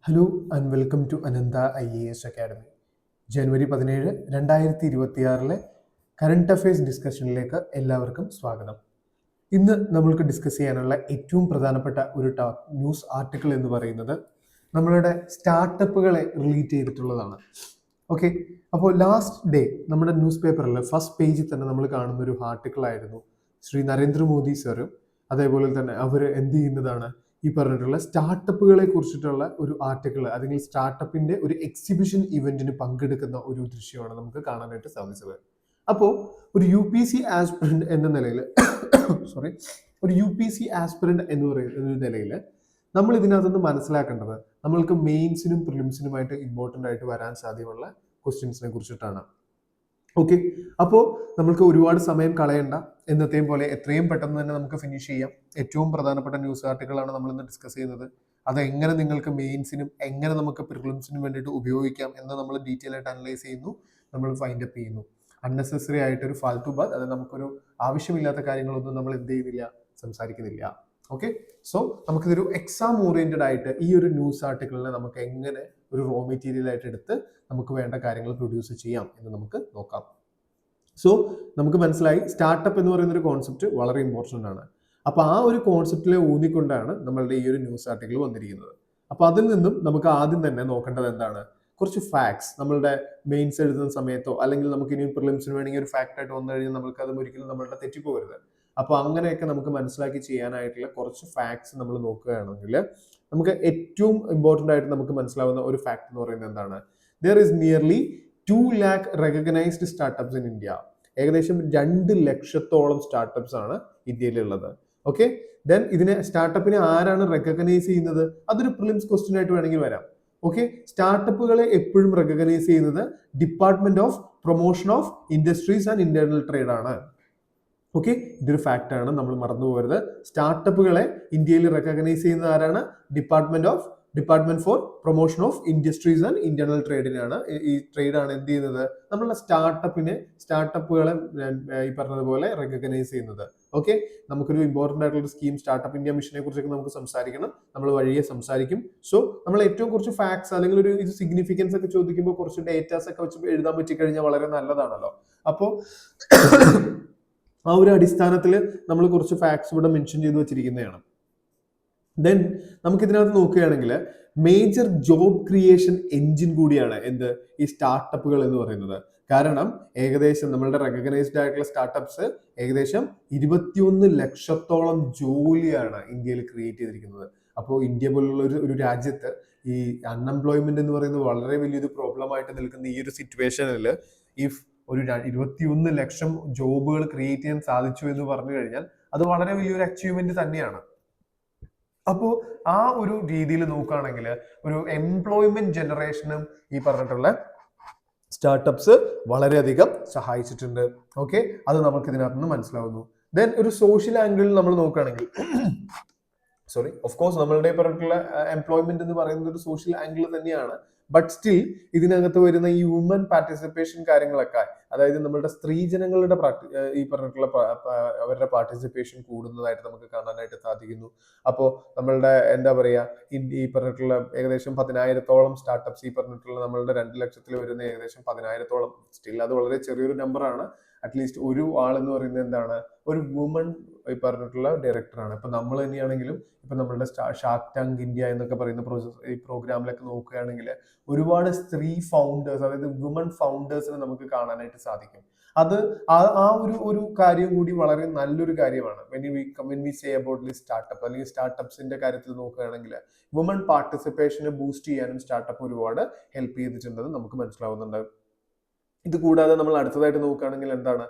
Hello and welcome to Ananta IAS academy. January 17 2026 current affairs ഡിസ്കഷനിലേക്ക് എല്ലാവർക്കും സ്വാഗതം. ഇന്ന് നമ്മൾക്ക് ഡിസ്കസ് ചെയ്യാനുള്ള ഏറ്റവും പ്രധാനപ്പെട്ട ഒരു ന്യൂസ് ആർട്ടിക്കിൾ എന്ന് പറയുന്നത് നമ്മളുടെ സ്റ്റാർട്ടപ്പുകളെ റിലേറ്റ് ചെയ്തിട്ടുള്ളതാണ്. ഓക്കെ, അപ്പോൾ ലാസ്റ്റ് ഡേ നമ്മുടെ ന്യൂസ് പേപ്പറിൽ ഫസ്റ്റ് പേജിൽ തന്നെ നമ്മൾ കാണുന്ന ഒരു ആർട്ടിക്കിൾ ആയിരുന്നു ശ്രീ നരേന്ദ്രമോദി സാറും അതേപോലെ തന്നെ അവർ എന്ത് ചെയ്യുന്നതാണ് ഈ പറഞ്ഞിട്ടുള്ള സ്റ്റാർട്ടപ്പുകളെ കുറിച്ചിട്ടുള്ള ഒരു ആർട്ടിക്കിൾ അല്ലെങ്കിൽ സ്റ്റാർട്ടപ്പിന്റെ ഒരു എക്സിബിഷൻ ഇവന്റിന് പങ്കെടുക്കുന്ന ഒരു ദൃശ്യമാണ് നമുക്ക് കാണാനായിട്ട് സാധിച്ചത്. അപ്പോൾ ഒരു UPSC ആസ്പിറന്റ് എന്ന നിലയിൽ ഒരു UPSC ആസ്പിറന്റ് എന്ന് പറയുന്ന നിലയിൽ നമ്മൾ ഇതിനകത്തുനിന്ന് മനസ്സിലാക്കേണ്ടത് നമ്മൾക്ക് മെയിൻസിനും പ്രിലിംസിനുമായിട്ട് ഇമ്പോർട്ടൻ്റ് ആയിട്ട് വരാൻ സാധ്യതയുള്ള ക്വസ്റ്റ്യൻസിനെ കുറിച്ചിട്ടാണ്. ഓക്കെ, അപ്പോൾ നമുക്ക് ഒരുപാട് സമയം കളയണ്ട, എന്നത്തെയും പോലെ എത്രയും പെട്ടെന്ന് തന്നെ നമുക്ക് ഫിനിഷ് ചെയ്യാം. ഏറ്റവും പ്രധാനപ്പെട്ട ന്യൂസ് ആർട്ടിക്കിളാണ് നമ്മൾ ഇന്ന് ഡിസ്കസ് ചെയ്യുന്നത്. അത് എങ്ങനെ നിങ്ങൾക്ക് മെയിൻസിനും എങ്ങനെ നമുക്ക് പ്രിലിംസിനും വേണ്ടിയിട്ട് ഉപയോഗിക്കാം എന്ന് നമ്മൾ ഡീറ്റെയിൽ ആയിട്ട് അനലൈസ് ചെയ്യുന്നു, നമ്മൾ ഫൈൻഡ് അപ്പ് ചെയ്യുന്നു. അൺനെസസറി ആയിട്ടൊരു ഫാൽത്തു ബാത്, അത് നമുക്കൊരു ആവശ്യമില്ലാത്ത കാര്യങ്ങളൊന്നും നമ്മൾ എന്ത് ചെയ്യുന്നില്ല, സംസാരിക്കുന്നില്ല. ഓക്കെ, സോ നമുക്കിതൊരു എക്സാം ഓറിയന്റഡ് ആയിട്ട് ഈ ഒരു ന്യൂസ് ആർട്ടിക്കിളിനെ നമുക്ക് എങ്ങനെ ഒരു റോ മെറ്റീരിയൽ ആയിട്ട് എടുത്ത് നമുക്ക് വേണ്ട കാര്യങ്ങൾ പ്രൊഡ്യൂസ് ചെയ്യാം എന്ന് നമുക്ക് നോക്കാം. സോ നമുക്ക് മനസ്സിലായി സ്റ്റാർട്ടപ്പ് എന്ന് പറയുന്ന ഒരു കോൺസെപ്റ്റ് വളരെ ഇമ്പോർട്ടൻ്റ് ആണ്. അപ്പോൾ ആ ഒരു കോൺസെപ്റ്റിലെ ഊന്നിക്കൊണ്ടാണ് നമ്മളുടെ ഈ ഒരു ന്യൂസ് ആർട്ടിക്കിൾ വന്നിരിക്കുന്നത്. അപ്പോൾ അതിൽ നിന്നും നമുക്ക് ആദ്യം തന്നെ നോക്കേണ്ടത് എന്താണ്, കുറച്ച് ഫാക്ട്സ് നമ്മളുടെ മെയിൻസ് എഴുതുന്ന സമയത്തോ അല്ലെങ്കിൽ നമുക്ക് ഇനി പ്രിലിംസിന് വേണമെങ്കിൽ ഒരു ഫാക്ട് ആയിട്ട് വന്നു കഴിഞ്ഞാൽ നമുക്ക് അത് ഒരിക്കലും നമ്മളുടെ തെറ്റിപ്പോകരുത്. അപ്പോൾ അങ്ങനെയൊക്കെ നമുക്ക് മനസ്സിലാക്കി ചെയ്യാനായിട്ടുള്ള കുറച്ച് ഫാക്ട്സ് നമ്മൾ നോക്കുകയാണെങ്കിൽ നമുക്ക് ഏറ്റവും ഇമ്പോർട്ടൻ്റ് ആയിട്ട് നമുക്ക് മനസ്സിലാവുന്ന ഒരു ഫാക്ട് എന്ന് പറയുന്നത് എന്താണ്, there is nearly 2 lakh recognized startups in India. ഏകദേശം 2 ലക്ഷത്തോളം സ്റ്റാർട്ടപ്സ് ആണ് ഇന്ത്യയിലുള്ളത്. ഓക്കെ, ദെൻ ഇതിനെ സ്റ്റാർട്ടപ്പിനെ ആരാണ് റെക്കഗ്നൈസ് ചെയ്യുന്നത്, അതൊരു പ്രിലിംസ് ക്വസ്റ്റ്യൻ ആയിട്ട് വേണമെങ്കിൽ വരാം. ഓക്കെ, സ്റ്റാർട്ടപ്പുകളെ എപ്പോഴും റെക്കഗ്നൈസ് ചെയ്യുന്നത് department of promotion of industries and internal trade ആണ്. ഓക്കെ, ഇതൊരു ഫാക്ട് ആണ്, നമ്മൾ മറന്നു പോകരുത്. സ്റ്റാർട്ടപ്പുകളെ ഇന്ത്യയിൽ റെക്കഗ്നൈസ് ചെയ്യുന്നത് ആരാണ്, department for promotion of industries and internal ട്രേഡിനാണ്. ഈ ട്രേഡ് ആണ് എന്ത് ചെയ്യുന്നത്, നമ്മളുടെ സ്റ്റാർട്ടപ്പുകളെ ഈ പറഞ്ഞതുപോലെ റെക്കഗ്നൈസ് ചെയ്യുന്നത്. ഓക്കെ, നമുക്കൊരു ഇമ്പോർട്ടൻ്റ് ആയിട്ടുള്ള സ്കീം സ്റ്റാർട്ടപ്പ് ഇന്ത്യ മിഷനെ കുറിച്ചൊക്കെ നമുക്ക് സംസാരിക്കണം, നമ്മൾ വഴിയെ സംസാരിക്കും. സോ നമ്മൾ ഏറ്റവും കുറച്ച് ഫാക്ട്സ് അല്ലെങ്കിൽ ഒരു ഇത് സിഗ്നിഫിക്കൻസ് ഒക്കെ ചോദിക്കുമ്പോൾ കുറച്ച് ഡേറ്റാസ് ഒക്കെ വെച്ച് എഴുതാൻ പറ്റിക്കഴിഞ്ഞാൽ വളരെ നല്ലതാണല്ലോ. അപ്പോൾ ആ ഒരു അടിസ്ഥാനത്തിൽ നമ്മൾ കുറച്ച് ഫാക്ട്സ് ഇവിടെ മെൻഷൻ ചെയ്ത് വെച്ചിരിക്കുന്നതാണ്. ദെൻ നമുക്ക് ഇതിനകത്ത് നോക്കുകയാണെങ്കിൽ മേജർ ജോബ് ക്രിയേഷൻ എൻജിൻ കൂടിയാണ് എന്ത്, ഈ സ്റ്റാർട്ടപ്പുകൾ എന്ന് പറയുന്നത്. കാരണം ഏകദേശം നമ്മളുടെ റെക്കഗ്നൈസ്ഡ് ആയിട്ടുള്ള സ്റ്റാർട്ടപ്സ് ഏകദേശം 21 ലക്ഷത്തോളം ജോലിയാണ് ഇന്ത്യയിൽ ക്രിയേറ്റ് ചെയ്തിരിക്കുന്നത്. അപ്പോൾ ഇന്ത്യ പോലുള്ള ഒരു രാജ്യത്ത് ഈ അൺഎംപ്ലോയ്മെന്റ് എന്ന് പറയുന്നത് വളരെ വലിയൊരു പ്രോബ്ലം ആയിട്ട് നിൽക്കുന്ന ഈ ഒരു സിറ്റുവേഷനിൽ ഇഫ് ഒരു 21 ലക്ഷം ജോബുകൾ ക്രിയേറ്റ് ചെയ്യാൻ സാധിച്ചു എന്ന് പറഞ്ഞു കഴിഞ്ഞാൽ അത് വളരെ വലിയൊരു അച്ചീവ്മെന്റ് തന്നെയാണ്. അപ്പോൾ ആ ഒരു രീതിയിൽ നോക്കുകയാണെങ്കിൽ ഒരു എംപ്ലോയ്മെന്റ് ജനറേഷനും ഈ പറഞ്ഞിട്ടുള്ള സ്റ്റാർട്ടപ്സ് വളരെയധികം സഹായിച്ചിട്ടുണ്ട്. ഓക്കെ, അത് നമുക്ക് ഇതിനകത്ത് നിന്ന് മനസ്സിലാവുന്നു. ദെൻ ഒരു സോഷ്യൽ ആംഗിളിൽ നമ്മൾ നോക്കുകയാണെങ്കിൽ ഓഫ് കോഴ്സ് നമ്മളുടെ പറഞ്ഞിട്ടുള്ള എംപ്ലോയ്മെന്റ് എന്ന് പറയുന്നത് ഒരു സോഷ്യൽ ആംഗിൾ തന്നെയാണ്. ബട്ട് സ്റ്റിൽ ഇതിനകത്ത് വരുന്ന ഈ ഹ്യൂമൻ പാർട്ടിസിപ്പേഷൻ കാര്യങ്ങളൊക്കെ, അതായത് നമ്മളുടെ സ്ത്രീജനങ്ങളുടെ ഈ പറഞ്ഞിട്ടുള്ള അവരുടെ പാർട്ടിസിപ്പേഷൻ കൂടുന്നതായിട്ട് നമുക്ക് കാണാനായിട്ട് സാധിക്കുന്നു. അപ്പോൾ നമ്മളുടെ എന്താ പറയാ, ഈ പറഞ്ഞിട്ടുള്ള ഏകദേശം 10,000-ഓളം സ്റ്റാർട്ടപ്സ്, ഈ പറഞ്ഞിട്ടുള്ള നമ്മളുടെ 2 ലക്ഷത്തിൽ വരുന്ന ഏകദേശം 10,000-ഓളം, സ്റ്റിൽ അത് വളരെ ചെറിയൊരു നമ്പറാണ്. അറ്റ്ലീസ്റ്റ് ഒരു ആൾ എന്ന് പറയുന്നത് എന്താണ്, ഒരു വുമൺ ഈ പറഞ്ഞിട്ടുള്ള ഡയറക്ടറാണ്. ഇപ്പൊ നമ്മൾ തന്നെയാണെങ്കിലും ഇപ്പൊ നമ്മളുടെ ഷാർക്ക് ടാങ്ക് ഇന്ത്യ എന്നൊക്കെ പറയുന്ന ഈ പ്രോഗ്രാമിലൊക്കെ നോക്കുകയാണെങ്കിൽ ഒരുപാട് സ്ത്രീ ഫൗണ്ടേഴ്സ്, അതായത് വുമൺ ഫൗണ്ടേഴ്സിനെ നമുക്ക് കാണാനായിട്ട് സാധിക്കും. അത് ആ ഒരു കാര്യം കൂടി വളരെ നല്ലൊരു കാര്യമാണ്. when we say about this startup അല്ലെങ്കിൽ സ്റ്റാർട്ടപ്സിന്റെ കാര്യത്തിൽ നോക്കുകയാണെങ്കിൽ വുമൺ പാർട്ടിസിപ്പേഷനെ ബൂസ്റ്റ് ചെയ്യാനും സ്റ്റാർട്ടപ്പ് ഒരുപാട് ഹെൽപ്പ് ചെയ്തിട്ടുണ്ടെന്ന് നമുക്ക് മനസ്സിലാവുന്നുണ്ട്. ഇത് കൂടാതെ നമ്മൾ അടുത്തതായിട്ട് നോക്കുകയാണെങ്കിൽ എന്താണ്,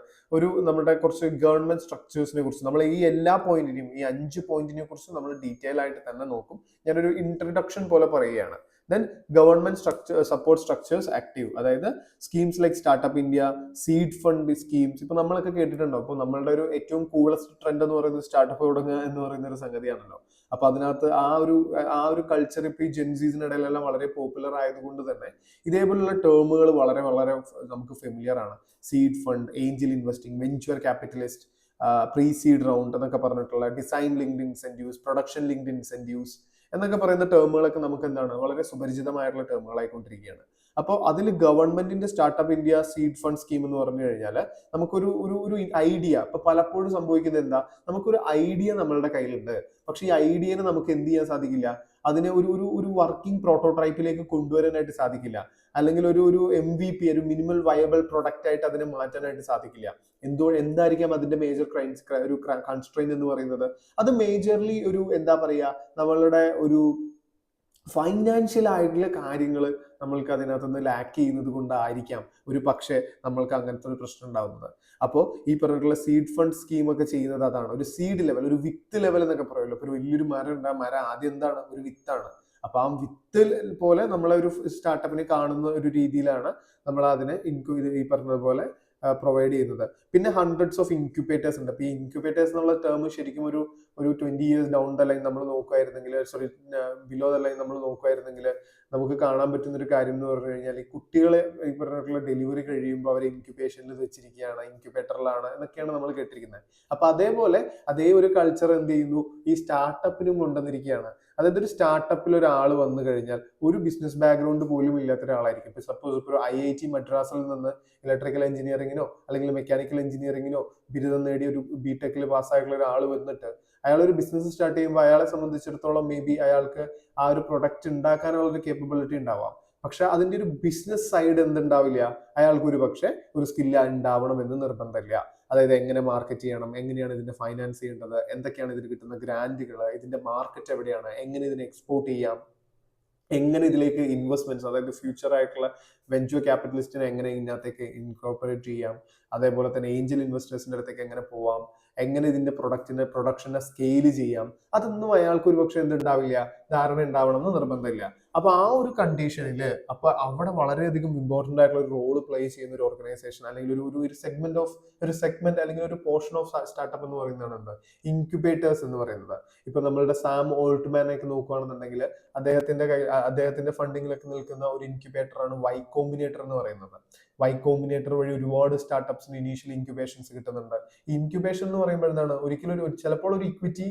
നമ്മുടെ കുറച്ച് ഗവൺമെന്റ് സ്ട്രക്ചേഴ്സിനെ കുറിച്ച് നമ്മൾ ഈ എല്ലാ പോയിന്റിനെയും, ഈ 5 പോയിന്റിനെ കുറിച്ച് നമ്മൾ ഡീറ്റെയിൽ ആയിട്ട് തന്നെ നോക്കും. ഞാനൊരു ഇൻട്രഡക്ഷൻ പോലെ പറയുകയാണ്. Then government support structures active, അതായത് schemes like startup India, seed fund schemes. ഇപ്പൊ നമ്മളൊക്കെ കേട്ടിട്ടുണ്ടോ, അപ്പോൾ നമ്മളുടെ ഒരു ഏറ്റവും കൂളസ്റ്റ് ട്രെൻഡ് എന്ന് പറയുന്നത് സ്റ്റാർട്ടപ്പ് തുടങ്ങുക എന്ന് പറയുന്ന ഒരു സംഗതിയാണല്ലോ. അപ്പൊ അതിനകത്ത് ആ ഒരു കൾച്ചർ ഇപ്പൊ ഈ ജെൻസീസിന്റെ ഇടയിലെല്ലാം വളരെ പോപ്പുലർ ആയതുകൊണ്ട് തന്നെ ഇതേപോലുള്ള ടേമുകൾ വളരെ വളരെ നമുക്ക് ഫെമിലിയർ ആണ്. Seed fund, Angel investing, venture capitalist, pre seed round എന്നൊക്കെ പറഞ്ഞിട്ടുള്ള design linked incentives, production linked incentives, എന്നൊക്കെ പറയുന്ന ടേമുകളൊക്കെ നമുക്ക് എന്താണ് വളരെ സുപരിചിതമായിട്ടുള്ള ടേമുകളായിക്കൊണ്ടിരിക്കുകയാണ്. അപ്പോൾ അതിൽ ഗവൺമെന്റിന്റെ startup India seed fund scheme എന്ന് പറഞ്ഞു കഴിഞ്ഞാൽ നമുക്കൊരു ഒരു ഒരു ഐഡിയ, ഇപ്പൊ പലപ്പോഴും സംഭവിക്കുന്നത് എന്താ, നമുക്കൊരു ഐഡിയ നമ്മളുടെ കയ്യിലുണ്ട്, പക്ഷെ ഈ ഐഡിയനെ നമുക്ക് എന്ത് ചെയ്യാൻ സാധിക്കില്ല, അതിനെ ഒരു ഒരു ഒരു വർക്കിംഗ് പ്രോട്ടോടൈപ്പിലേക്ക് കൊണ്ടുവരാനായിട്ട് സാധിക്കില്ല, അല്ലെങ്കിൽ ഒരു MVP, ഒരു മിനിമൽ വയബിൾ പ്രൊഡക്റ്റ് ആയിട്ട് അതിനെ മാറ്റാനായിട്ട് സാധിക്കില്ല. എന്തായിരിക്കാം അതിന്റെ മേജർ ഒരു കൺസ്ട്രെയിൻ എന്ന് പറയുന്നത്? അത് മേജർലി ഒരു എന്താ പറയുക, നമ്മളുടെ ഒരു ഫൈനാൻഷ്യൽ ആയിട്ടുള്ള കാര്യങ്ങൾ നമ്മൾക്ക് അതിനകത്തുനിന്ന് ലാക്ക് ചെയ്യുന്നത് കൊണ്ടായിരിക്കാം ഒരു പക്ഷേ നമ്മൾക്ക് അങ്ങനത്തെ ഒരു പ്രശ്നം ഉണ്ടാവുന്നത്. അപ്പോൾ ഈ പറഞ്ഞിട്ടുള്ള സീഡ് ഫണ്ട് സ്കീം ഒക്കെ ചെയ്യുന്നത് അതാണ്. ഒരു സീഡ് ലെവൽ, ഒരു വിത്ത് ലെവൽ എന്നൊക്കെ പറയുമല്ലോ. ഒരു വലിയൊരു മരം ഉണ്ട്, ആ മരം ആദ്യം എന്താണ്, ഒരു വിത്താണ്. അപ്പൊ ആ വിത്ത് പോലെ നമ്മളെ ഒരു സ്റ്റാർട്ടപ്പിനെ കാണുന്ന ഒരു രീതിയിലാണ് നമ്മൾ അതിനെ ഈ പറഞ്ഞതുപോലെ പ്രൊവൈഡ് ചെയ്യുന്നത്. പിന്നെ ഹൺഡ്രഡ്സ് ഓഫ് ഇൻക്യുബേറ്റേഴ്സ് ഉണ്ട്. അപ്പൊ ഈ ഇൻക്യുബേറ്റേഴ്സ് എന്നുള്ള ടേം ശരിക്കും ഒരു 20 years ഡൗൺ ദ ലൈൻ നമ്മൾ നോക്കുമായിരുന്നെങ്കിൽ, സോറി ബിലോ ദ ലൈൻ നമ്മൾ നോക്കുമായിരുന്നെങ്കിൽ നമുക്ക് കാണാൻ പറ്റുന്ന ഒരു കാര്യം എന്ന് പറഞ്ഞു കഴിഞ്ഞാൽ, ഈ കുട്ടികളെ ഈ പറഞ്ഞിട്ടുള്ള ഡെലിവറി കഴിയുമ്പോൾ അവരെ ഇൻക്യുബേഷനിൽ വെച്ചിരിക്കുകയാണ്, ഇൻക്യുബേറ്ററിലാണ് എന്നൊക്കെയാണ് നമ്മൾ കേട്ടിരിക്കുന്നത്. അപ്പൊ അതേപോലെ അതേ ഒരു കൾച്ചർ എന്ത് ചെയ്യുന്നു, ഈ സ്റ്റാർട്ടപ്പിനും കൊണ്ടുവന്നിരിക്കുകയാണ്. അതായത് ഒരു സ്റ്റാർട്ടപ്പിൽ ഒരാൾ വന്നു കഴിഞ്ഞാൽ ഒരു ബിസിനസ് ബാക്ക്ഗ്രൗണ്ട് പോലും ഇല്ലാത്ത ഒരാളായിരിക്കും. ഇപ്പൊ സപ്പോസ് ഇപ്പോൾ IIT മദ്രാസിൽ നിന്ന് ഇലക്ട്രിക്കൽ എഞ്ചിനീയറിങ്ങിനോ അല്ലെങ്കിൽ മെക്കാനിക്കൽ എഞ്ചിനീയറിങ്ങിനോ ബിരുദം നേടി ഒരു BTechൽ പാസ്സായിട്ടുള്ള ഒരാൾ വന്നിട്ട് അയാൾ ഒരു ബിസിനസ് സ്റ്റാർട്ട് ചെയ്യുമ്പോൾ അയാളെ സംബന്ധിച്ചിടത്തോളം മേ ബി അയാൾക്ക് ആ ഒരു പ്രൊഡക്റ്റ് ഉണ്ടാക്കാനുള്ള ഒരു കേപ്പബിലിറ്റി ഉണ്ടാവാം. പക്ഷെ അതിന്റെ ഒരു ബിസിനസ് സൈഡ് എന്തുണ്ടാവില്ല, അയാൾക്ക് ഒരു പക്ഷെ ഒരു സ്കില്ല് ഉണ്ടാവണം എന്ന് നിർബന്ധമില്ല. അതായത് എങ്ങനെ മാർക്കറ്റ് ചെയ്യണം, എങ്ങനെയാണ് ഇതിന്റെ ഫൈനാൻസ് ചെയ്യേണ്ടത്, എന്തൊക്കെയാണ് ഇതിന് കിട്ടുന്ന ഗ്രാന്റുകൾ, ഇതിന്റെ മാർക്കറ്റ് എവിടെയാണ്, എങ്ങനെ ഇതിനെ എക്സ്പോർട്ട് ചെയ്യാം, എങ്ങനെ ഇതിലേക്ക് ഇൻവെസ്റ്റ്മെന്റ്സ്, അതായത് ഫ്യൂച്ചർ ആയിട്ടുള്ള വെഞ്ചർ ക്യാപിറ്റലിസ്റ്റിനെ എങ്ങനെ ഇതിനകത്തേക്ക് ഇൻകോർപ്പറേറ്റ് ചെയ്യാം, അതേപോലെ തന്നെ ഏഞ്ചൽ ഇൻവെസ്റ്റേഴ്സിന്റെ അടുത്തേക്ക് എങ്ങനെ പോവാം, എങ്ങനെ ഇതിന്റെ പ്രൊഡക്ഷനെ സ്കെയിൽ ചെയ്യാം, അതൊന്നും അയാൾക്ക് ഒരു പക്ഷെ എന്തുണ്ടാവില്ല, ധാരണ ഉണ്ടാവണം എന്ന് നിർബന്ധമില്ല. അപ്പൊ ആ ഒരു കണ്ടീഷനിൽ അപ്പൊ അവിടെ വളരെയധികം ഇമ്പോർട്ടന്റ് ആയിട്ടുള്ള ഒരു റോള് പ്ലേ ചെയ്യുന്ന ഒരു ഓർഗനൈസേഷൻ അല്ലെങ്കിൽ ഒരു സെഗ്മെന്റ് അല്ലെങ്കിൽ ഒരു പോർഷൻ ഓഫ് സ്റ്റാർട്ടപ്പ് എന്ന് പറയുന്നതാണ് ഇൻക്യുബേറ്റേഴ്സ് എന്ന് പറയുന്നത്. ഇപ്പൊ നമ്മളുടെ സാം ഓൾട്ട്മാനെ ഒക്കെ നോക്കുകയാണെന്നുണ്ടെങ്കിൽ അദ്ദേഹത്തിന്റെ ഫണ്ടിങ്ങിലൊക്കെ നിൽക്കുന്ന ഒരു ഇൻക്യുബേറ്റർ ആണ് Y Combinator എന്ന് പറയുന്നത്. Y Combinator വഴി ഒരുപാട് സ്റ്റാർട്ടപ്സിന് ഇനീഷ്യൽ ഇൻക്യുബേഷൻസ് കിട്ടുന്നുണ്ട്. ഈ ഇൻക്യുബേഷൻ എന്ന് പറയുമ്പോൾ എന്താണ്, ഒരിക്കലും ചിലപ്പോൾ ഒരു ഇക്വിറ്റി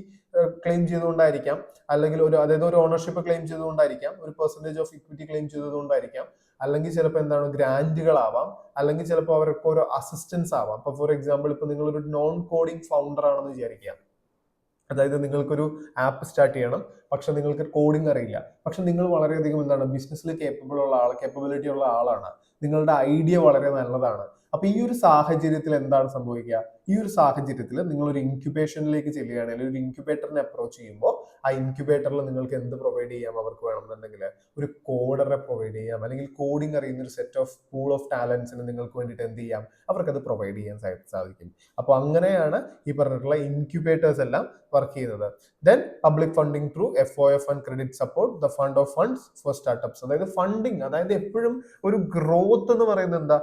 ക്ലെയിം ചെയ്തുകൊണ്ടായിരിക്കാം, അല്ലെങ്കിൽ അതായത് ഒരു ഓണർഷിപ്പ് ക്ലെയിം ചെയ്തുകൊണ്ടായിരിക്കാം, ഒരു പെർസെന്റേജ് ഓഫ് ഇക്വിറ്റി ക്ലെയിം ചെയ്തുകൊണ്ടായിരിക്കാം, അല്ലെങ്കിൽ ചിലപ്പോൾ എന്താണ് ഗ്രാന്റുകളാവാം, അല്ലെങ്കിൽ ചിലപ്പോൾ അവർക്ക് ഒരു അസിസ്റ്റൻസ് ആവാം. ഇപ്പൊ ഫോർ എക്സാമ്പിൾ ഇപ്പൊ നിങ്ങളൊരു നോൺ കോഡിംഗ് ഫൗണ്ടർ ആണെന്ന് വിചാരിക്കുക. അതായത് നിങ്ങൾക്കൊരു ആപ്പ് സ്റ്റാർട്ട് ചെയ്യണം, പക്ഷെ നിങ്ങൾക്ക് കോഡിംഗ് അറിയില്ല, പക്ഷെ നിങ്ങൾ വളരെയധികം എന്താണ് ബിസിനസ്സിൽ കേപ്പബിലിറ്റി ഉള്ള ആളാണ്, നിങ്ങളുടെ ഐഡിയ വളരെ നല്ലതാണ്. അപ്പൊ ഈ ഒരു സാഹചര്യത്തിൽ എന്താണ് സംഭവിക്കുക, ഈ ഒരു സാഹചര്യത്തിൽ നിങ്ങൾ ഒരു ഇൻക്യുബേഷനിലേക്ക് ചെല്ലുകയാണെങ്കിൽ, ഒരു ഇൻക്യുബേറ്ററിനെ അപ്രോച്ച് ചെയ്യുമ്പോൾ ആ ഇൻക്യുബേറ്ററിൽ നിങ്ങൾക്ക് എന്ത് പ്രൊവൈഡ് ചെയ്യാം, അവർക്ക് വേണമെന്നുണ്ടെങ്കിൽ ഒരു കോഡറെ പ്രൊവൈഡ് ചെയ്യാം, അല്ലെങ്കിൽ കോഡിംഗ് അറിയുന്ന ഒരു സെറ്റ് ഓഫ് പൂൾ ഓഫ് ടാലൻസിന് നിങ്ങൾക്ക് വേണ്ടിയിട്ട് എന്ത് ചെയ്യാം, അവർക്കത് പ്രൊവൈഡ് ചെയ്യാൻ സാധിക്കും. അപ്പോൾ അങ്ങനെയാണ് ഈ പറഞ്ഞിട്ടുള്ള ഇൻക്യുബേറ്റേഴ്സ് എല്ലാം വർക്ക് ചെയ്യുന്നത്. Then public funding through FOF and credit support, the fund of funds four startups. അതായത് ഫണ്ടിങ്, അതായത് എപ്പോഴും ഒരു ഗ്രോത്ത് എന്ന് പറയുന്നത് എന്താ,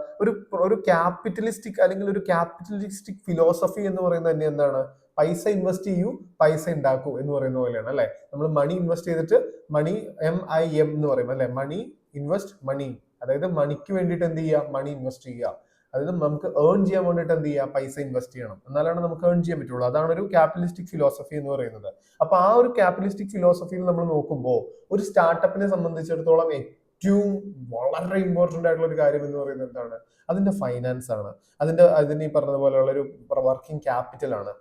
ഒരു ക്യാപിറ്റലിസ്റ്റിക് അല്ലെങ്കിൽ ഒരു ക്യാപിറ്റലിസ്റ്റിക് ഫിലോസഫി എന്ന് പറയുന്നത് തന്നെ എന്താണ്, പൈസ ഇൻവെസ്റ്റ് ചെയ്യൂ, പൈസ ഉണ്ടാക്കൂ എന്ന് പറയുന്ന പോലെയാണ് അല്ലെ. നമ്മൾ മണി ഇൻവെസ്റ്റ് ചെയ്തിട്ട് മണി MIM എന്ന് പറയും അല്ലെ, മണി ഇൻവെസ്റ്റ് മണി, അതായത് മണിക്ക് വേണ്ടിയിട്ട് എന്ത് ചെയ്യുക, മണി ഇൻവെസ്റ്റ് ചെയ്യുക. അതായത് നമുക്ക് ഏൺ ചെയ്യാൻ വേണ്ടിയിട്ട് എന്ത് ചെയ്യുക, പൈസ ഇൻവെസ്റ്റ് ചെയ്യണം, എന്നാലാണ് നമുക്ക് ഏൺ ചെയ്യാൻ പറ്റുള്ളൂ. അതാണ് ഒരു ക്യാപിറ്റലിസ്റ്റിക് ഫിലോസഫി എന്ന് പറയുന്നത്. അപ്പൊ ആ ഒരു ക്യാപിറ്റലിസ്റ്റിക് ഫിലോസഫിയിൽ നമ്മൾ നോക്കുമ്പോൾ ഒരു സ്റ്റാർട്ടപ്പിനെ സംബന്ധിച്ചിടത്തോളം ഏറ്റവും വളരെ ഇമ്പോർട്ടന്റ് ആയിട്ടുള്ള ഒരു കാര്യം എന്ന് പറയുന്നത് എന്താണ്, അതിന്റെ ഫൈനാൻസ് ആണ്. അതിന് ഈ പറഞ്ഞതുപോലെയുള്ള ഒരു വർക്കിംഗ് ക്യാപിറ്റൽ ആണ്.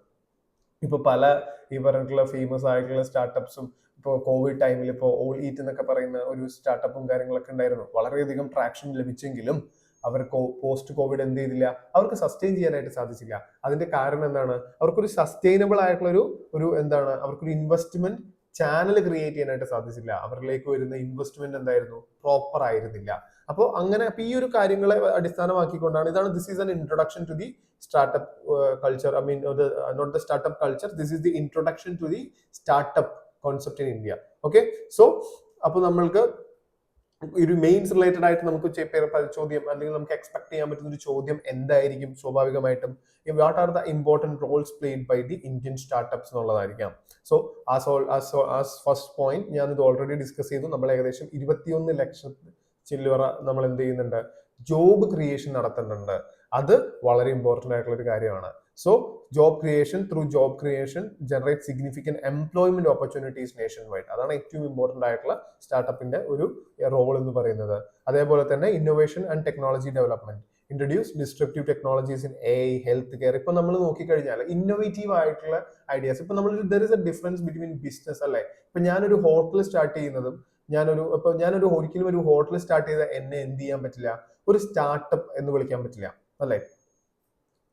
ഇപ്പൊ ഈ പറഞ്ഞിട്ടുള്ള ഫേമസ് ആയിട്ടുള്ള സ്റ്റാർട്ടപ്സും ഇപ്പോൾ കോവിഡ് ടൈമിൽ ഇപ്പോൾ ഓൾ ഈറ്റ് എന്നൊക്കെ പറയുന്ന ഒരു സ്റ്റാർട്ടപ്പും കാര്യങ്ങളൊക്കെ ഉണ്ടായിരുന്നു. വളരെയധികം ട്രാക്ഷൻ ലഭിച്ചെങ്കിലും അവർക്ക് പോസ്റ്റ് കോവിഡ് എന്ത് ചെയ്തില്ല, അവർക്ക് സസ്റ്റെയിൻ ചെയ്യാനായിട്ട് സാധിച്ചില്ല. അതിന്റെ കാരണം എന്താണ്, അവർക്കൊരു സസ്റ്റൈനബിൾ ആയിട്ടുള്ള ഒരു എന്താണ്, അവർക്കൊരു ഇൻവെസ്റ്റ്മെന്റ് ചാനൽ ക്രിയേറ്റ് ചെയ്യാനായിട്ട് സാധിച്ചില്ല. അവരിലേക്ക് വരുന്ന ഇൻവെസ്റ്റ്മെന്റ് എന്തായിരുന്നു, പ്രോപ്പർ ആയിരുന്നില്ല. അപ്പോൾ ഈ ഒരു കാര്യങ്ങളെ അടിസ്ഥാനമാക്കിക്കൊണ്ടാണ് this is an introduction to the startup culture. I mean not the startup culture, this is the introduction to the startup concept in India. Okay, so അപ്പോൾ നമ്മൾക്ക് ഒരു മെയിൻസ് റിലേറ്റഡ് ആയിട്ട് നമുക്ക് ചോദ്യം അല്ലെങ്കിൽ നമുക്ക് എക്സ്പെക്ട് ചെയ്യാൻ പറ്റുന്ന ഒരു ചോദ്യം എന്തായിരിക്കും, സ്വാഭാവികമായിട്ടും what are the important roles played by the Indian startups എന്നുള്ളതായിരിക്കാം. സോ ആസ് ഫസ്റ്റ് പോയിന്റ് ഞാൻ ഇത് ഓൾറെഡി ഡിസ്കസ് ചെയ്തു. നമ്മൾ ഏകദേശം 21 ലക്ഷം ചില്ലറ നമ്മൾ എന്ത് ചെയ്യുന്നുണ്ട്, ജോബ് ക്രിയേഷൻ നടത്തുന്നുണ്ട്. അത് വളരെ ഇമ്പോർട്ടന്റ് ആയിട്ടുള്ള ഒരു കാര്യമാണ്. So job creation through job creation generate significant employment opportunities nation wide. അതാണ് ഏറ്റവും ഇമ്പോർട്ടന്റ് ആയിട്ടുള്ള സ്റ്റാർട്ടപ്പിന്റെ ഒരു റോൾ എന്ന് പറയുന്നത്. അതേപോലെ തന്നെ innovation and technology development, introduce disruptive technologies in AI, health care. ഇപ്പൊ നമ്മൾ നോക്കിക്കഴിഞ്ഞാൽ ഇന്നോവേറ്റീവ് ആയിട്ടുള്ള ഐഡിയാസ്, ഇപ്പൊ നമ്മൾ there is a difference between business അല്ലേ. ഇപ്പൊ ഞാനൊരു ഹോട്ടൽ സ്റ്റാർട്ട് ചെയ്യുന്നതും ഞാനൊരു ഒരിക്കലും ഒരു ഹോട്ടൽ സ്റ്റാർട്ട് ചെയ്ത എന്നെ എന്ത് ചെയ്യാൻ പറ്റില്ല, ഒരു സ്റ്റാർട്ടപ്പ് എന്ന് വിളിക്കാൻ പറ്റില്ല അല്ലേ.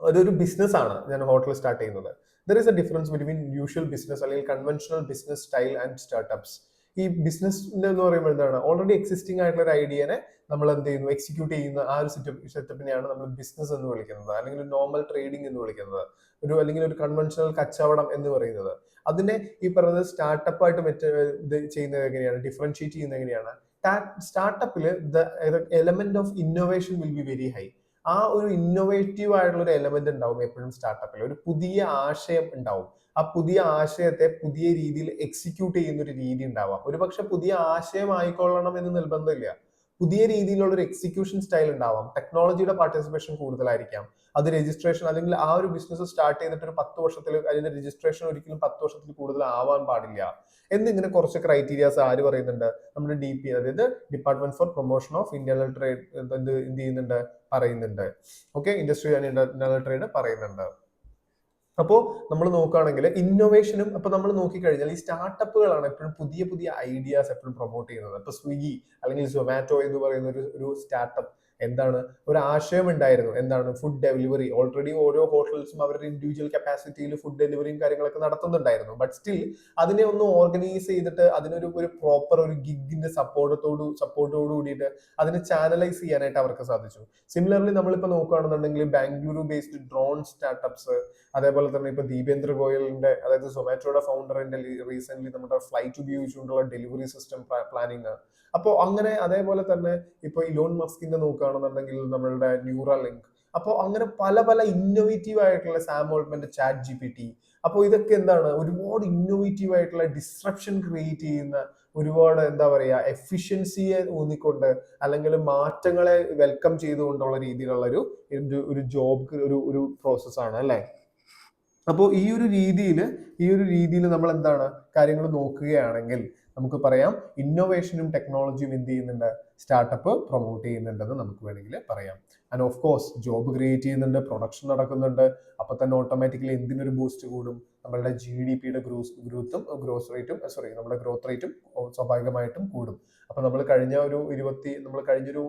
അതൊരു ബിസിനസ് ആണ് ഞാൻ ഹോട്ടൽ സ്റ്റാർട്ട് ചെയ്യുന്നത്. There is a difference between usual business അല്ലെങ്കിൽ conventional business style and startups. ഈ ബിസിനസിന്റെ എന്ന് പറയുമ്പോൾ എന്താണ്, ഓൾറെഡി എക്സിസ്റ്റിംഗ് ആയിട്ടുള്ള ഒരു ഐഡിയനെ നമ്മൾ എന്ത് ചെയ്യുന്നു, എക്സിക്യൂട്ട് ചെയ്യുന്ന ആ ഒരു സെറ്റപ്പിനെയാണ് നമ്മൾ ബിസിനസ് എന്ന് വിളിക്കുന്നത്, അല്ലെങ്കിൽ നോർമൽ ട്രേഡിംഗ് എന്ന് വിളിക്കുന്നത്, അല്ലെങ്കിൽ ഒരു കൺവെൻഷണൽ കച്ചവടം എന്ന് പറയുന്നത്. അതിനെ ഈ പറയുന്നത് സ്റ്റാർട്ടപ്പ് ആയിട്ട് ഇത് ചെയ്യുന്നത് എങ്ങനെയാണ്, ഡിഫറൻഷിയേറ്റ് ചെയ്യുന്നത് എങ്ങനെയാണ്. സ്റ്റാർട്ടപ്പിൽ the element of innovation will be very high. ആ ഒരു ഇന്നോവേറ്റീവ് ആയിട്ടുള്ള ഒരു എലമെന്റ് ഉണ്ടാവും എപ്പോഴും സ്റ്റാർട്ടപ്പിൽ. ഒരു പുതിയ ആശയം ഉണ്ടാവും. ആ പുതിയ ആശയത്തെ പുതിയ രീതിയിൽ എക്സിക്യൂട്ട് ചെയ്യുന്ന ഒരു രീതി ഉണ്ടാവാം. ഒരുപക്ഷെ പുതിയ ആശയം ആയിക്കൊള്ളണം എന്ന് നിർബന്ധമില്ല, പുതിയ രീതിയിലുള്ള ഒരു എക്സിക്യൂഷൻ സ്റ്റൈൽ ഉണ്ടാവാം. ടെക്നോളജിയുടെ പാർട്ടിസിപ്പേഷൻ കൂടുതലായിരിക്കാം. അത് രജിസ്ട്രേഷൻ, അല്ലെങ്കിൽ ആ ഒരു ബിസിനസ് സ്റ്റാർട്ട് ചെയ്തിട്ട് ഒരു 10 വർഷത്തിൽ അതിന്റെ രജിസ്ട്രേഷൻ ഒരിക്കലും 10 വർഷത്തിൽ കൂടുതൽ ആവാൻ പാടില്ല എന്നിങ്ങനെ കുറച്ച് ക്രൈറ്റീരിയാസ് ആര് പറയുന്നുണ്ട്, നമ്മുടെ DP, അതായത് department for promotion of internal trade എന്ത് ചെയ്യുന്നുണ്ട്, പറയുന്നുണ്ട്. Okay, industry and internal trade പറയുന്നുണ്ട്. അപ്പോൾ നമ്മൾ നോക്കുകയാണെങ്കിൽ ഇന്നോവേഷനും, അപ്പൊ നമ്മൾ നോക്കിക്കഴിഞ്ഞാൽ ഈ സ്റ്റാർട്ടപ്പുകളാണ് എപ്പോഴും പുതിയ പുതിയ ഐഡിയാസ് എപ്പോഴും പ്രൊമോട്ട് ചെയ്യുന്നത്. ഇപ്പൊ സ്വിഗ്ഗി അല്ലെങ്കിൽ സൊമാറ്റോ എന്ന് പറയുന്ന ഒരു സ്റ്റാർട്ടപ്പ് എന്താണ്, ഒരു ആശയം ഉണ്ടായിരുന്നു, എന്താണ്, ഫുഡ് ഡെലിവറി. ഓൾറെഡി ഓരോ ഹോട്ടൽസും അവരുടെ ഇൻഡിവിജ്വൽ കപ്പാസിറ്റിയിൽ ഫുഡ് ഡെലിവറിയും കാര്യങ്ങളൊക്കെ നടത്തുന്നുണ്ടായിരുന്നു. ബട്ട് സ്റ്റിൽ അതിനെ ഒന്ന് ഓർഗനൈസ് ചെയ്തിട്ട് ഒരു പ്രോപ്പർ ഒരു ഗിഗിന്റെ സപ്പോർട്ടോട് കൂടിയിട്ട് അതിനെ ചാനലൈസ് ചെയ്യാനായിട്ട് അവർക്ക് സാധിച്ചു. സിമിലർലി നമ്മളിപ്പോ നോക്കുകയാണെന്നുണ്ടെങ്കിൽ ബാംഗ്ലൂരു ബേസ്ഡ് ഡ്രോൺ സ്റ്റാർട്ടപ്സ്, അതേപോലെ തന്നെ ഇപ്പൊ ദീപേന്ദ്ര ഗോയലിന്റെ, അതായത് സൊമാറ്റോയുടെ ഫൗണ്ടറിന്റെ റീസെന്റ് നമ്മുടെ ഫ്ലൈറ്റ് ഉപയോഗിച്ചുകൊണ്ടുള്ള ഡെലിവറി സിസ്റ്റം പ്ലാനിങ്. അപ്പോൾ അങ്ങനെ അതേപോലെ തന്നെ ഇപ്പൊ ഇലോൺ മസ്കിന്റെ നോക്കുകയാണെന്നുണ്ടെങ്കിൽ നമ്മളുടെ ന്യൂറലിങ്ക്. അപ്പോൾ അങ്ങനെ പല പല ഇന്നോവേറ്റീവ് ആയിട്ടുള്ള സാം ഓൾട്ട്മന്റെ ChatGPT. അപ്പോൾ ഇതൊക്കെ എന്താണ്, ഒരുപാട് ഇന്നോവേറ്റീവ് ആയിട്ടുള്ള ഡിസ്ട്രപ്ഷൻ ക്രിയേറ്റ് ചെയ്യുന്ന, ഒരുപാട് എന്താ പറയാ എഫിഷ്യൻസിയെ ഊന്നിക്കൊണ്ട് അല്ലെങ്കിൽ മാറ്റങ്ങളെ വെൽക്കം ചെയ്തുകൊണ്ടുള്ള രീതിയിലുള്ള ഒരു ജോബ് ഒരു പ്രോസസ്സാണ് അല്ലേ. അപ്പോൾ ഈ ഒരു രീതിയിൽ നമ്മൾ എന്താണ് കാര്യങ്ങൾ നോക്കുകയാണെങ്കിൽ നമുക്ക് പറയാം ഇന്നോവേഷനും ടെക്നോളജിയും എന്ത് ചെയ്യുന്നുണ്ട്, സ്റ്റാർട്ടപ്പ് പ്രൊമോട്ട് ചെയ്യുന്നുണ്ടെന്ന് നമുക്ക് വേണമെങ്കിൽ പറയാം. And of course job create ചെയ്യുന്നുണ്ട്, പ്രൊഡക്ഷൻ നടക്കുന്നുണ്ട്. അപ്പൊ തന്നെ ഓട്ടോമാറ്റിക്കലി എന്തിനൊരു ബൂസ്റ്റ് കൂടും, നമ്മളുടെ GDPയുടെ ഗ്രോത്ത് റേറ്റും സ്വാഭാവികമായിട്ടും കൂടും. അപ്പൊ നമ്മൾ കഴിഞ്ഞൊരു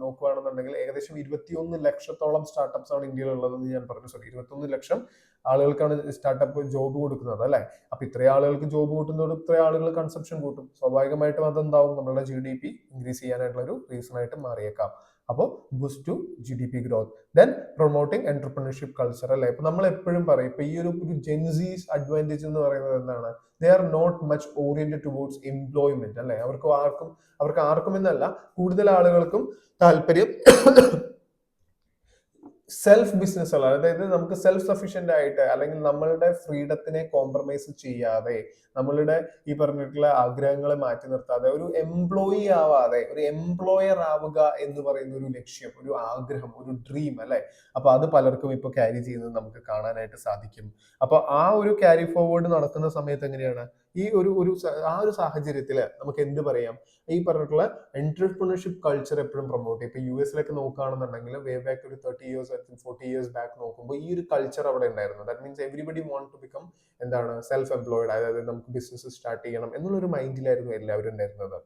നോക്കുകയാണെന്നുണ്ടെങ്കിൽ ഏകദേശം 21 ലക്ഷത്തോളം സ്റ്റാർട്ടപ്സ് ആണ് ഇന്ത്യയിൽ ഉള്ളതെന്ന് ഞാൻ പറഞ്ഞു. 21 ലക്ഷം ആളുകൾക്കാണ് സ്റ്റാർട്ടപ്പ് ജോബ് കൊടുക്കുന്നത് അല്ലെ. അപ്പൊ ഇത്രയും ആളുകൾക്ക് ജോബ് കൂട്ടുന്നതോട് ഇത്രയും ആളുകൾ കൺസംഷൻ കൂട്ടും. സ്വാഭാവികമായിട്ടും അതെന്താവും, നമ്മളുടെ GDP ഇൻക്രീസ് ചെയ്യാനായിട്ടുള്ള ഒരു റീസൺ ആയിട്ട് മാറിയേക്കാം. അപ്പോൾ boost to GDP growth. Then promoting entrepreneurship culture അല്ലെ. ഇപ്പൊ നമ്മൾ എപ്പോഴും പറയും, ഇപ്പൊ ഈ ഒരു ജെൻസീസ് അഡ്വാൻറ്റേജ് എന്ന് പറയുന്നത് എന്താണ്, they are not much oriented towards employment അല്ലെ. അവർക്ക് ആർക്കും എന്നല്ല, കൂടുതൽ ആളുകൾക്കും താല്പര്യം സെൽഫ് ബിസിനസ് അല്ല. അതായത് നമുക്ക് സെൽഫ് സഫീഷ്യന്റ് ആയിട്ട്, അല്ലെങ്കിൽ നമ്മളുടെ ഫ്രീഡത്തിനെ കോംപ്രമൈസ് ചെയ്യാതെ, നമ്മളുടെ ഈ പറഞ്ഞിട്ടുള്ള ആഗ്രഹങ്ങളെ മാറ്റി നിർത്താതെ, ഒരു എംപ്ലോയി ആവാതെ ഒരു എംപ്ലോയർ ആവുക എന്ന് പറയുന്ന ഒരു ലക്ഷ്യം, ഒരു ആഗ്രഹം, ഒരു ഡ്രീം അല്ലെ. അപ്പൊ അത് പലർക്കും ഇപ്പൊ ക്യാരി ചെയ്യുന്നത് നമുക്ക് കാണാനായിട്ട് സാധിക്കും. അപ്പൊ ആ ഒരു ക്യാരി ഫോർവേഡ് നടക്കുന്ന സമയത്ത് എങ്ങനെയാണ് ഈ ആ ഒരു സാഹചര്യത്തിൽ നമുക്ക് എന്ത് പറയാം, ഈ പറഞ്ഞിട്ടുള്ള എന്റർപ്രണർഷിപ്പ് കൾച്ചർ എപ്പോഴും പ്രൊമോട്ട് ചെയ്യും. ഇപ്പൊ US നോക്കുകയാണെന്നുണ്ടെങ്കിൽ വേ ബാക്ക് ഒരു 30 years 40 years ബാക്ക് നോക്കുമ്പോൾ ഈ ഒരു കൾച്ചർ അവിടെ ഉണ്ടായിരുന്നു. That means everybody want to become എന്താണ്, സെൽഫ് എംപ്ലോയിഡ്, അതായത് നമുക്ക് ബിസിനസ് സ്റ്റാർട്ട് ചെയ്യണം എന്നുള്ളൊരു മൈൻഡിലായിരുന്നു എല്ലാവരും ഉണ്ടായിരുന്നത്.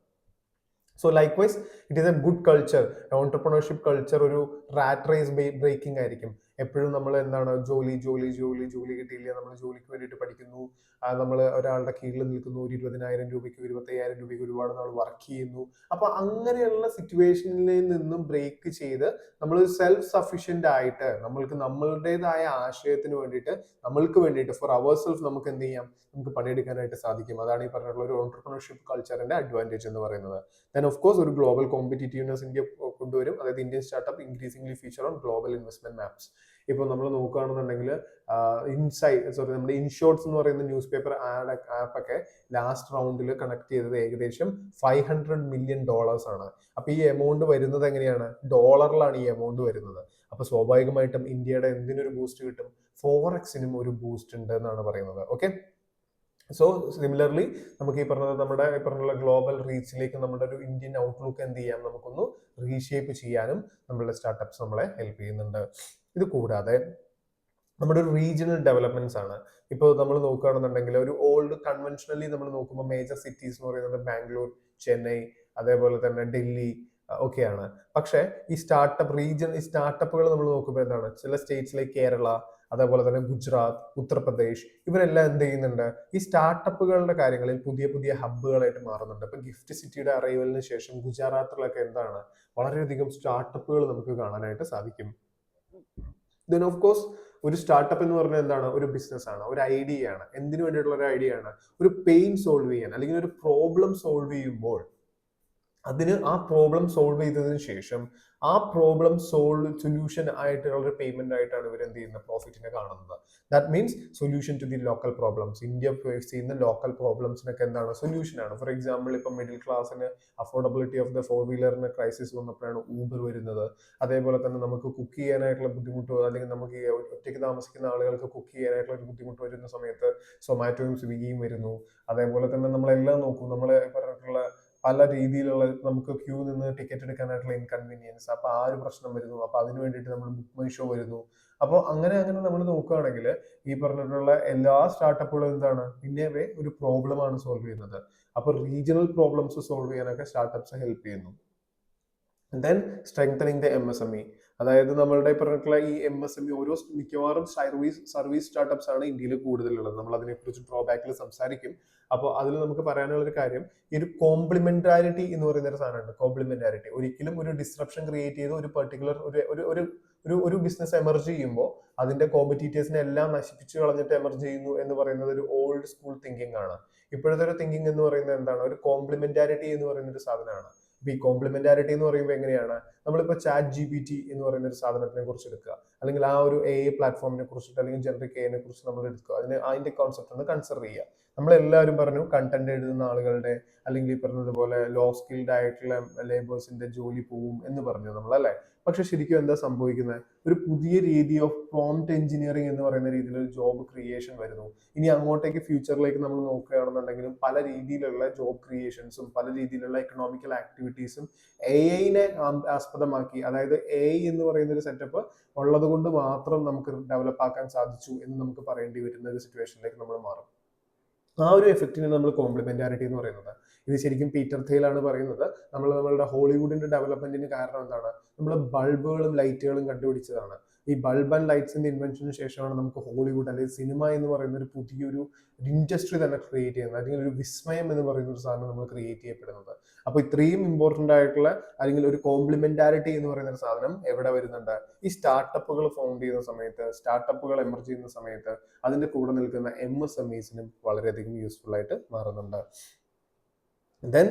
So likewise it is a good culture. Entrepreneurship culture ഒരു റാറ്റ് റേസ് ബ്രേക്കിംഗ് ആയിരിക്കും. എപ്പോഴും നമ്മൾ എന്താണ്, ജോലി കിട്ടിയില്ല, നമ്മൾ ജോലിക്ക് വേണ്ടിയിട്ട് പഠിക്കുന്നു, നമ്മൾ ഒരാളുടെ കീഴിൽ നിൽക്കുന്നു, ഒരു 20,000 രൂപയ്ക്ക് 25,000 രൂപയ്ക്ക് ഒരുപാട് നാൾ വർക്ക് ചെയ്യുന്നു. അപ്പൊ അങ്ങനെയുള്ള സിറ്റുവേഷനിൽ നിന്നും ബ്രേക്ക് ചെയ്ത് നമ്മൾ സെൽഫ് സഫീഷ്യന്റ് ആയിട്ട് നമ്മളുടേതായ ആശയത്തിന് വേണ്ടിയിട്ട് ഫോർ അവർ സെൽഫ് നമുക്ക് എന്ത് ചെയ്യാം, നമുക്ക് പണിയെടുക്കാനായിട്ട് സാധിക്കും. അതാണ് ഈ പറഞ്ഞിട്ടുള്ള ഒരു ഓൺടർപ്രണർഷിപ്പ് കൾച്ചറിന്റെ അഡ്വാൻറ്റേജ് എന്ന് പറയുന്നത്. ദെൻ ഓഫ് കോഴ്സ് ഒരു ഗ്ലോബൽ കോമ്പറ്റീറ്റീവ്നെസ് ഇന്ത്യ കൊണ്ടുവരും. അതായത് Indian startup increasingly feature on global investment maps. ഇപ്പോൾ നമ്മൾ നോക്കുകയാണെന്നുണ്ടെങ്കിൽ നമ്മുടെ ഇൻഷോർട്സ് എന്ന് പറയുന്ന ന്യൂസ് പേപ്പർ ആപ്പ് ഒക്കെ ലാസ്റ്റ് റൗണ്ടിൽ കണക്ട് ചെയ്തത് ഏകദേശം $500 million ആണ്. അപ്പൊ ഈ എമൗണ്ട് വരുന്നത് എങ്ങനെയാണ്? ഡോളറിലാണ് ഈ എമൗണ്ട് വരുന്നത്. അപ്പൊ സ്വാഭാവികമായിട്ടും ഇന്ത്യയുടെ എന്തിനൊരു ബൂസ്റ്റ് കിട്ടും? ഫോറക്സിനും ഒരു ബൂസ്റ്റ് ഉണ്ട് എന്നാണ് പറയുന്നത്. ഓക്കെ, സോ സിമിലർലി നമുക്ക് ഈ പറഞ്ഞ ഗ്ലോബൽ റീച്ചിലേക്ക് നമ്മുടെ ഒരു ഇന്ത്യൻ ഔട്ട്ലുക്ക് എന്ത് ചെയ്യാം, നമുക്കൊന്ന് റീഷേപ്പ് ചെയ്യാനും നമ്മളുടെ സ്റ്റാർട്ടപ്സ് നമ്മളെ ഹെൽപ്പ് ചെയ്യുന്നുണ്ട്. ഇത് കൂടാതെ നമ്മുടെ ഒരു റീജിയണൽ ഡെവലപ്മെന്റ്സ് ആണ്. ഇപ്പോൾ നമ്മൾ നോക്കുകയാണെന്നുണ്ടെങ്കിൽ ഒരു ഓൾഡ് കൺവെൻഷനലി നമ്മൾ നോക്കുമ്പോൾ മേജർ സിറ്റീസ് എന്ന് പറയുന്നത് ബാംഗ്ലൂർ, ചെന്നൈ, അതേപോലെ തന്നെ ഡൽഹി ഒക്കെയാണ്. പക്ഷേ ഈ സ്റ്റാർട്ടപ്പുകൾ നമ്മൾ നോക്കുമ്പോൾ എന്താണ്, ചില സ്റ്റേറ്റ്സ് ലൈക്ക് കേരള, അതേപോലെ തന്നെ ഗുജറാത്ത്, ഉത്തർപ്രദേശ്, ഇവരെല്ലാം എന്ത് ചെയ്യുന്നുണ്ട്, ഈ സ്റ്റാർട്ടപ്പുകളുടെ കാര്യങ്ങളിൽ പുതിയ പുതിയ ഹബ്ബുകളായിട്ട് മാറുന്നുണ്ട്. ഇപ്പൊ ഗിഫ്റ്റ് സിറ്റിയുടെ അറൈവലിന് ശേഷം ഗുജറാത്തിലൊക്കെ എന്താണ്, വളരെയധികം സ്റ്റാർട്ടപ്പുകൾ നമുക്ക് കാണാനായിട്ട് സാധിക്കും. ദെൻ ഓഫ് കോഴ്സ് ഒരു സ്റ്റാർട്ടപ്പ് എന്ന് പറഞ്ഞാൽ എന്താണ്, ഒരു ബിസിനസ് ആണ്, ഒരു ഐഡിയ ആണ്. എന്തിനു വേണ്ടിയിട്ടുള്ള ഒരു ഐഡിയ ആണ്? ഒരു പെയിൻ സോൾവ് ചെയ്യാൻ, അല്ലെങ്കിൽ ഒരു പ്രോബ്ലം സോൾവ് ചെയ്യുമ്പോൾ അതിന് ആ പ്രോബ്ലം സോൾവ് ചെയ്തതിനു ശേഷം ആ പ്രോബ്ലം സൊല്യൂഷൻ ആയിട്ടുള്ള ഒരു പേയ്മെന്റ് ആയിട്ടാണ് ഇവർ എന്ത് ചെയ്യുന്നത്, പ്രോഫിറ്റിനെ കാണുന്നത്. That means solution to the local problems. India face ചെയ്യുന്ന ലോക്കൽ പ്രോബ്ലംസിനൊക്കെ എന്താണ്, സൊല്യൂഷൻ ആണ്. ഫോർ എക്സാമ്പിൾ, ഇപ്പം മിഡിൽ ക്ലാസ്സിന് അഫോർഡബിലിറ്റി ഓഫ് ദ 4-വീലറിന് ക്രൈസിസ് വന്നപ്പോഴാണ് ഊബർ വരുന്നത്. അതേപോലെ തന്നെ നമുക്ക് കുക്ക് ചെയ്യാനായിട്ടുള്ള ബുദ്ധിമുട്ടോ, അല്ലെങ്കിൽ നമുക്ക് ഈ ഒറ്റയ്ക്ക് താമസിക്കുന്ന ആളുകൾക്ക് കുക്ക് ചെയ്യാനായിട്ടുള്ള ഒരു ബുദ്ധിമുട്ട് വരുന്ന സമയത്ത് സൊമാറ്റോയും സ്വിഗ്ഗിയും വരുന്നു. അതേപോലെ തന്നെ നമ്മളെല്ലാം നോക്കും, നമ്മളെ പറഞ്ഞിട്ടുള്ള പല രീതിയിലുള്ള നമുക്ക് ക്യൂ നിന്ന് ടിക്കറ്റ് എടുക്കാനായിട്ടുള്ള ഇൻകൺവീനിയൻസ്, അപ്പൊ ആ ഒരു പ്രശ്നം വരുന്നു. അപ്പൊ അതിന് വേണ്ടിയിട്ട് നമ്മൾ ബുക്ക് മൈ ഷോ വരുന്നു. അപ്പോൾ അങ്ങനെ നമ്മൾ നോക്കുകയാണെങ്കിൽ ഈ പറഞ്ഞിട്ടുള്ള എല്ലാ സ്റ്റാർട്ടപ്പുകളും എന്താണ്, ഇന്നേ ഒരു പ്രോബ്ലമാണ് സോൾവ് ചെയ്യുന്നത്. അപ്പൊ റീജിയണൽ പ്രോബ്ലംസ് സോൾവ് ചെയ്യാനൊക്കെ സ്റ്റാർട്ടപ്സ് ഹെൽപ്പ് ചെയ്യുന്നു. ദെൻ സ്ട്രെങ്തനിങ് ദ MSME, അതായത് നമ്മളുടെ പറഞ്ഞിട്ടുള്ള ഈ MSME മിക്കവാറും സർവീസ് സ്റ്റാർട്ടപ്സ് ആണ് ഇന്ത്യയിൽ കൂടുതലുള്ളത്. നമ്മൾ അതിനെക്കുറിച്ച് ഡ്രോബാക്കിൽ സംസാരിക്കും. അപ്പോൾ അതിൽ നമുക്ക് പറയാനുള്ള ഒരു കാര്യം, ഈ ഒരു കോംപ്ലിമെന്റാരിറ്റി എന്ന് പറയുന്ന ഒരു സാധനമുണ്ട്. കോംപ്ലിമെന്റാരിറ്റി ഒരിക്കലും ഒരു ഡിസ്ട്രപ്ഷൻ ക്രിയേറ്റ് ചെയ്ത് ഒരു പെർട്ടിക്കുലർ ഒരു ബിസിനസ് എമർജ് ചെയ്യുമ്പോൾ അതിന്റെ കോമ്പറ്റീറ്റേഴ്സിനെ എല്ലാം നശിപ്പിച്ചു കളഞ്ഞിട്ട് എമർജ് ചെയ്യുന്നു എന്ന് പറയുന്നത് ഒരു ഓൾഡ് സ്കൂൾ തിങ്കിങ് ആണ്. ഇപ്പോഴത്തെ ഒരു തിങ്കിങ് എന്ന് പറയുന്നത് എന്താണ്, ഒരു കോംപ്ലിമെന്റാരിറ്റി എന്ന് പറയുന്ന ഒരു സാധനമാണ്. ഈ കോംപ്ലിമെന്റാരിറ്റി എന്ന് പറയുമ്പോൾ എങ്ങനെയാണ്, നമ്മളിപ്പോൾ ChatGPT എന്ന് പറയുന്ന ഒരു സാധനത്തിനെ കുറിച്ച് എടുക്കുക, അല്ലെങ്കിൽ ആ ഒരു AI പ്ലാറ്റ്ഫോമിനെ കുറിച്ചിട്ട്, അല്ലെങ്കിൽ ജനറിക് AI കുറിച്ച് നമ്മൾ എടുക്കുക, അതിന്റെ കോൺസെപ്റ്റ് ഒന്ന് കൺസിഡർ ചെയ്യുക. നമ്മളെല്ലാവരും പറഞ്ഞു കണ്ടന്റ് എഴുതുന്ന ആളുകളുടെ, അല്ലെങ്കിൽ ഈ പറഞ്ഞതുപോലെ ലോ സ്കിൽഡ് ആയിട്ടുള്ള ലേബേഴ്സിന്റെ ജോലി പോവും എന്ന് പറഞ്ഞു നമ്മൾ, അല്ലെ? പക്ഷെ ശരിക്കും എന്താ സംഭവിക്കുന്നത്, ഒരു പുതിയ രീതി ഓഫ് പ്രോംപ്റ്റ് എഞ്ചിനീയറിംഗ് എന്ന് പറയുന്ന രീതിയിൽ ഒരു ജോബ് ക്രിയേഷൻ വരുന്നു. ഇനി അങ്ങോട്ടേക്ക് ഫ്യൂച്ചറിലേക്ക് നമ്മൾ നോക്കുകയാണെന്നുണ്ടെങ്കിലും പല രീതിയിലുള്ള ജോബ് ക്രിയേഷൻസും പല രീതിയിലുള്ള എക്കണോമിക്കൽ ആക്ടിവിറ്റീസും AI ആസ്പദമാക്കി, അതായത് AI എന്ന് പറയുന്ന ഒരു സെറ്റപ്പ് ഉള്ളത് കൊണ്ട് മാത്രം നമുക്ക് ഡെവലപ്പ് ആക്കാൻ സാധിച്ചു എന്ന് നമുക്ക് പറയേണ്ടി വരുന്ന ഒരു സിറ്റുവേഷനിലേക്ക് നമ്മൾ മാറും. ആ ഒരു എഫക്റ്റിനെ നമ്മൾ കോംപ്ലിമെന്റാരിറ്റി എന്ന് പറയുന്നത്. ഇത് ശരിക്കും പീറ്റർ തെയിൽ ആണ് പറയുന്നത്. നമ്മളുടെ ഹോളിവുഡിന്റെ ഡെവലപ്മെന്റിന് കാരണം എന്താണ്, നമ്മൾ ബൾബുകളും ലൈറ്റുകളും കണ്ടുപിടിച്ചതാണ്. ഈ ബൾബ് ആൻഡ് ലൈറ്റ്സിന്റെ ഇൻവെൻഷന് ശേഷമാണ് നമുക്ക് ഹോളിവുഡ് അല്ലെങ്കിൽ സിനിമ എന്ന് പറയുന്ന ഒരു പുതിയൊരു ഇൻഡസ്ട്രി തന്നെ ക്രിയേറ്റ് ചെയ്യുന്നത്, അല്ലെങ്കിൽ ഒരു വിസ്മയം എന്ന് പറയുന്ന ഒരു സാധനം നമ്മൾ ക്രിയേറ്റ് ചെയ്യപ്പെടുന്നത്. അപ്പൊ ഇത്രയും ഇമ്പോർട്ടന്റ് ആയിട്ടുള്ള, അല്ലെങ്കിൽ ഒരു കോംപ്ലിമെന്റാരിറ്റി എന്ന് പറയുന്ന ഒരു സാധനം എവിടെ വരുന്നുണ്ട്, ഈ സ്റ്റാർട്ടപ്പുകൾ ഫൗണ്ട് ചെയ്യുന്ന സമയത്ത്, സ്റ്റാർട്ടപ്പുകൾ എമർജ് ചെയ്യുന്ന സമയത്ത് അതിന്റെ കൂടെ നിൽക്കുന്ന MSMEസിനും വളരെയധികം യൂസ്ഫുൾ ആയിട്ട് മാറുന്നുണ്ട്. Then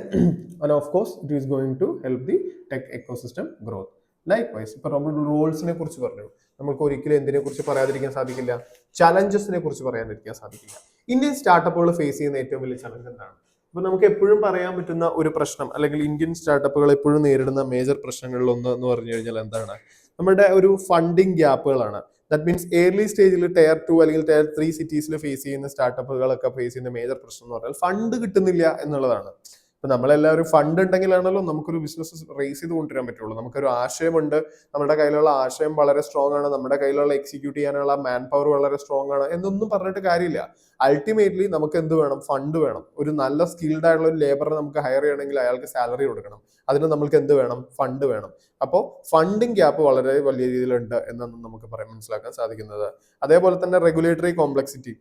and of course it is going to help the tech ecosystem growth. Likewise, ഇപ്പൊ നമ്മൾ റോൾസിനെ കുറിച്ച് പറഞ്ഞു, നമുക്ക് ഒരിക്കലും എന്തിനെ കുറിച്ച് പറയാതിരിക്കാൻ സാധിക്കില്ല, ചലഞ്ചസിനെ കുറിച്ച് പറയാതിരിക്കാൻ സാധിക്കില്ല. ഇന്ത്യൻ സ്റ്റാർട്ടപ്പുകൾ ഫേസ് ചെയ്യുന്ന ഏറ്റവും വലിയ ചലഞ്ച് എന്താണ്? അപ്പൊ നമുക്ക് എപ്പോഴും പറയാൻ പറ്റുന്ന ഒരു പ്രശ്നം, അല്ലെങ്കിൽ ഇന്ത്യൻ സ്റ്റാർട്ടപ്പുകൾ എപ്പോഴും നേരിടുന്ന മേജർ പ്രശ്നങ്ങളിൽ ഒന്ന് എന്ന് പറഞ്ഞു കഴിഞ്ഞാൽ എന്താണ്, നമ്മുടെ ഒരു ഫണ്ടിങ് ഗ്യാപ്പുകളാണ്. ദാറ്റ് മീൻസ് ഏർലി സ്റ്റേജിൽ Tier 2 അല്ലെങ്കിൽ Tier 3 സിറ്റീസിൽ ഫേസ് ചെയ്യുന്ന സ്റ്റാർട്ടപ്പുകളൊക്കെ ഫേസ് ചെയ്യുന്ന മേജർ പ്രശ്നം എന്ന് പറഞ്ഞാൽ ഫണ്ട് കിട്ടുന്നില്ല എന്നുള്ളതാണ്. ഇപ്പൊ നമ്മളെല്ലാവരും ഫണ്ട് ഉണ്ടെങ്കിലാണല്ലോ നമുക്കൊരു ബിസിനസ് റേസ് ചെയ്ത് കൊണ്ടുവരാൻ പറ്റുള്ളൂ. നമുക്കൊരു ആശയമുണ്ട്, നമ്മുടെ കയ്യിലുള്ള ആശയം വളരെ സ്ട്രോങ് ആണ്, നമ്മുടെ കയ്യിലുള്ള എക്സിക്യൂട്ട് ചെയ്യാനുള്ള മാൻ പവർ വളരെ സ്ട്രോങ് ആണ് എന്നൊന്നും പറഞ്ഞിട്ട് കാര്യമില്ല. അൾട്ടിമേറ്റ്ലി നമുക്ക് എന്ത് വേണം, ഫണ്ട് വേണം. ഒരു നല്ല സ്കിൽഡ് ആയിട്ടുള്ള ഒരു ലേബറെ നമുക്ക് ഹയർ ചെയ്യണമെങ്കിൽ അയാൾക്ക് സാലറി കൊടുക്കണം. അതിന് നമുക്ക് എന്ത് വേണം, ഫണ്ട് വേണം. അപ്പോൾ ഫണ്ടിങ് ഗ്യാപ്പ് വളരെ വലിയ രീതിയിലുണ്ട് എന്നാണ് നമുക്ക് മനസ്സിലാക്കാൻ സാധിക്കുന്നത്. അതേപോലെ തന്നെ റെഗുലേറ്ററി കോംപ്ലക്സിറ്റി,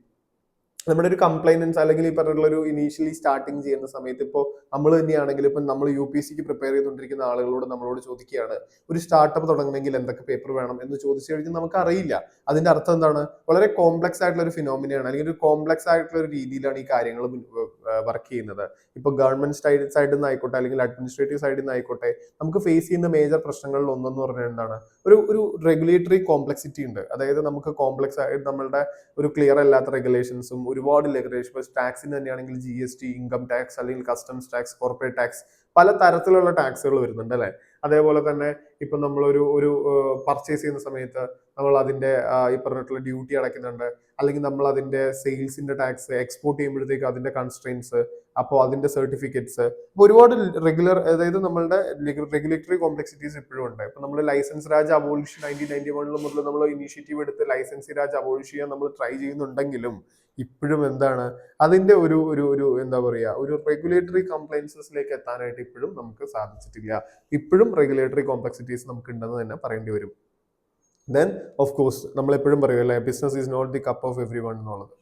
നമ്മുടെ ഒരു കംപ്ലൈനൻസ് അല്ലെങ്കിൽ ഈ പറഞ്ഞിട്ടുള്ള ഒരു ഇനീഷ്യലി സ്റ്റാർട്ടിങ് ചെയ്യുന്ന സമയത്ത് ഇപ്പോൾ നമ്മൾ തന്നെയാണെങ്കിൽ ഇപ്പം നമ്മൾ UPSC പ്രിപ്പയർ ചെയ്തുകൊണ്ടിരിക്കുന്ന ആളുകളോട് നമ്മളോട് ചോദിക്കുകയാണ് ഒരു സ്റ്റാർട്ടപ്പ് തുടങ്ങണമെങ്കിൽ എന്തൊക്കെ പേപ്പർ വേണം എന്ന് ചോദിച്ചു കഴിഞ്ഞാൽ നമുക്ക് അറിയില്ല. അതിന്റെ അർത്ഥം എന്താണ്? വളരെ കോംപ്ലക്സ് ആയിട്ടുള്ള ഒരു ഫിനോമിനയാണ്, അല്ലെങ്കിൽ ഒരു കോംപ്ലക്സ് ആയിട്ടുള്ള ഒരു രീതിയിലാണ് ഈ കാര്യങ്ങൾ വർക്ക് ചെയ്യുന്നത്. ഇപ്പോൾ ഗവൺമെന്റ് സൈഡിൽ നിന്ന് ആയിക്കോട്ടെ അല്ലെങ്കിൽ അഡ്മിനിസ്ട്രേറ്റീവ് സൈഡിൽ നിന്ന് ആയിക്കോട്ടെ, നമുക്ക് ഫേസ് ചെയ്യുന്ന മേജർ പ്രശ്നങ്ങളിൽ ഒന്നെന്ന് പറഞ്ഞാൽ എന്താണ്? ഒരു റെഗുലേറ്ററി കോംപ്ലക്സിറ്റി ഉണ്ട്. അതായത് നമുക്ക് കോംപ്ലക്സ് ആയിട്ട് നമ്മളുടെ ഒരു ക്ലിയർ അല്ലാത്ത റെഗുലേഷൻസും ഒരുപാട് റെഗുലേഷൻ, ടാക്സിന് തന്നെയാണെങ്കിൽ GST, ഇൻകം ടാക്സ് അല്ലെങ്കിൽ കസ്റ്റംസ് ടാക്സ്, കോർപ്പറേറ്റ് ടാക്സ്, പല തരത്തിലുള്ള ടാക്സുകൾ വരുന്നുണ്ട് അല്ലെ. അതേപോലെ തന്നെ ഇപ്പൊ നമ്മളൊരു ഒരു പർച്ചേസ് ചെയ്യുന്ന സമയത്ത് നമ്മൾ അതിന്റെ ഈ പറഞ്ഞിട്ടുള്ള ഡ്യൂട്ടി അടയ്ക്കുന്നുണ്ട്, അല്ലെങ്കിൽ നമ്മൾ അതിന്റെ സെയിൽസിന്റെ ടാക്സ്, എക്സ്പോർട്ട് ചെയ്യുമ്പോഴത്തേക്ക് അതിന്റെ കൺസ്ട്രെയിൻസ്, അപ്പോൾ അതിന്റെ സർട്ടിഫിക്കറ്റ്സ്, ഒരുപാട് അതായത് നമ്മളുടെ റെഗുലേറ്ററി കോംപ്ലക്സിറ്റീസ് ഇപ്പോഴും ഉണ്ട്. ഇപ്പൊ നമ്മൾ ലൈസൻസ് രാജ് അബോളിഷ് 1991 മുതൽ നമ്മൾ ഇനീഷ്യേറ്റീവ് എടുത്ത് ലൈസൻസ് രാജ് അബോളിഷ് ചെയ്യാൻ നമ്മൾ ട്രൈ ചെയ്യുന്നുണ്ടെങ്കിലും ഇപ്പോഴും എന്താണ് അതിന്റെ ഒരു ഒരു ഒരു എന്താ പറയുക, ഒരു റെഗുലേറ്ററി കംപ്ലൈൻസസിലേക്ക് എത്താനായിട്ട് ഇപ്പോഴും നമുക്ക് സാധിച്ചിട്ടില്ല. ഇപ്പോഴും റെഗുലേറ്ററി കോംപ്ലക്സിറ്റീസ് നമുക്ക് ഉണ്ടെന്ന് തന്നെ പറയേണ്ടി വരും. ദെൻ ഓഫ് കോഴ്സ് നമ്മൾ എപ്പോഴും പറയുമല്ലേ, business is not the cup of every one എന്നുള്ളത്.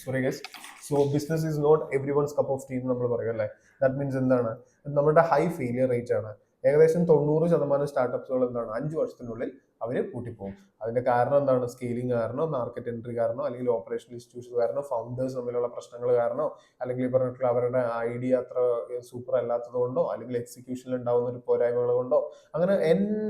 Sorry guys. So business is not every one's cup of tea എന്ന് നമ്മൾ പറയും അല്ലേ. ദാറ്റ് മീൻസ് എന്താണ്? നമ്മുടെ ഹൈ ഫെയിലിയർ റേറ്റ് ആണ്. ഏകദേശം 90% സ്റ്റാർട്ടപ്സുകൾ എന്താണ് 5 വർഷത്തിനുള്ളിൽ അവർ പൂട്ടിപ്പോകും. അതിന്റെ കാരണം എന്താണ്? സ്കെയിലിംഗ് കാരണോ, മാർക്കറ്റ് എൻട്രി കാരണോ, അല്ലെങ്കിൽ ഓപ്പറേഷണൽ ഇഷ്യൂസ് കാരണോ, ഫൗണ്ടേഴ്സ് തമ്മിലുള്ള പ്രശ്നങ്ങൾ കാരണോ, അല്ലെങ്കിൽ പറഞ്ഞിട്ടുള്ള അവരുടെ ഐഡിയ അത്ര സൂപ്പർ അല്ലാത്തത് കൊണ്ടോ, അല്ലെങ്കിൽ എക്സിക്യൂഷനിൽ ഉണ്ടാവുന്ന ഒരു പോരായ്മകൾ കൊണ്ടോ, അങ്ങനെ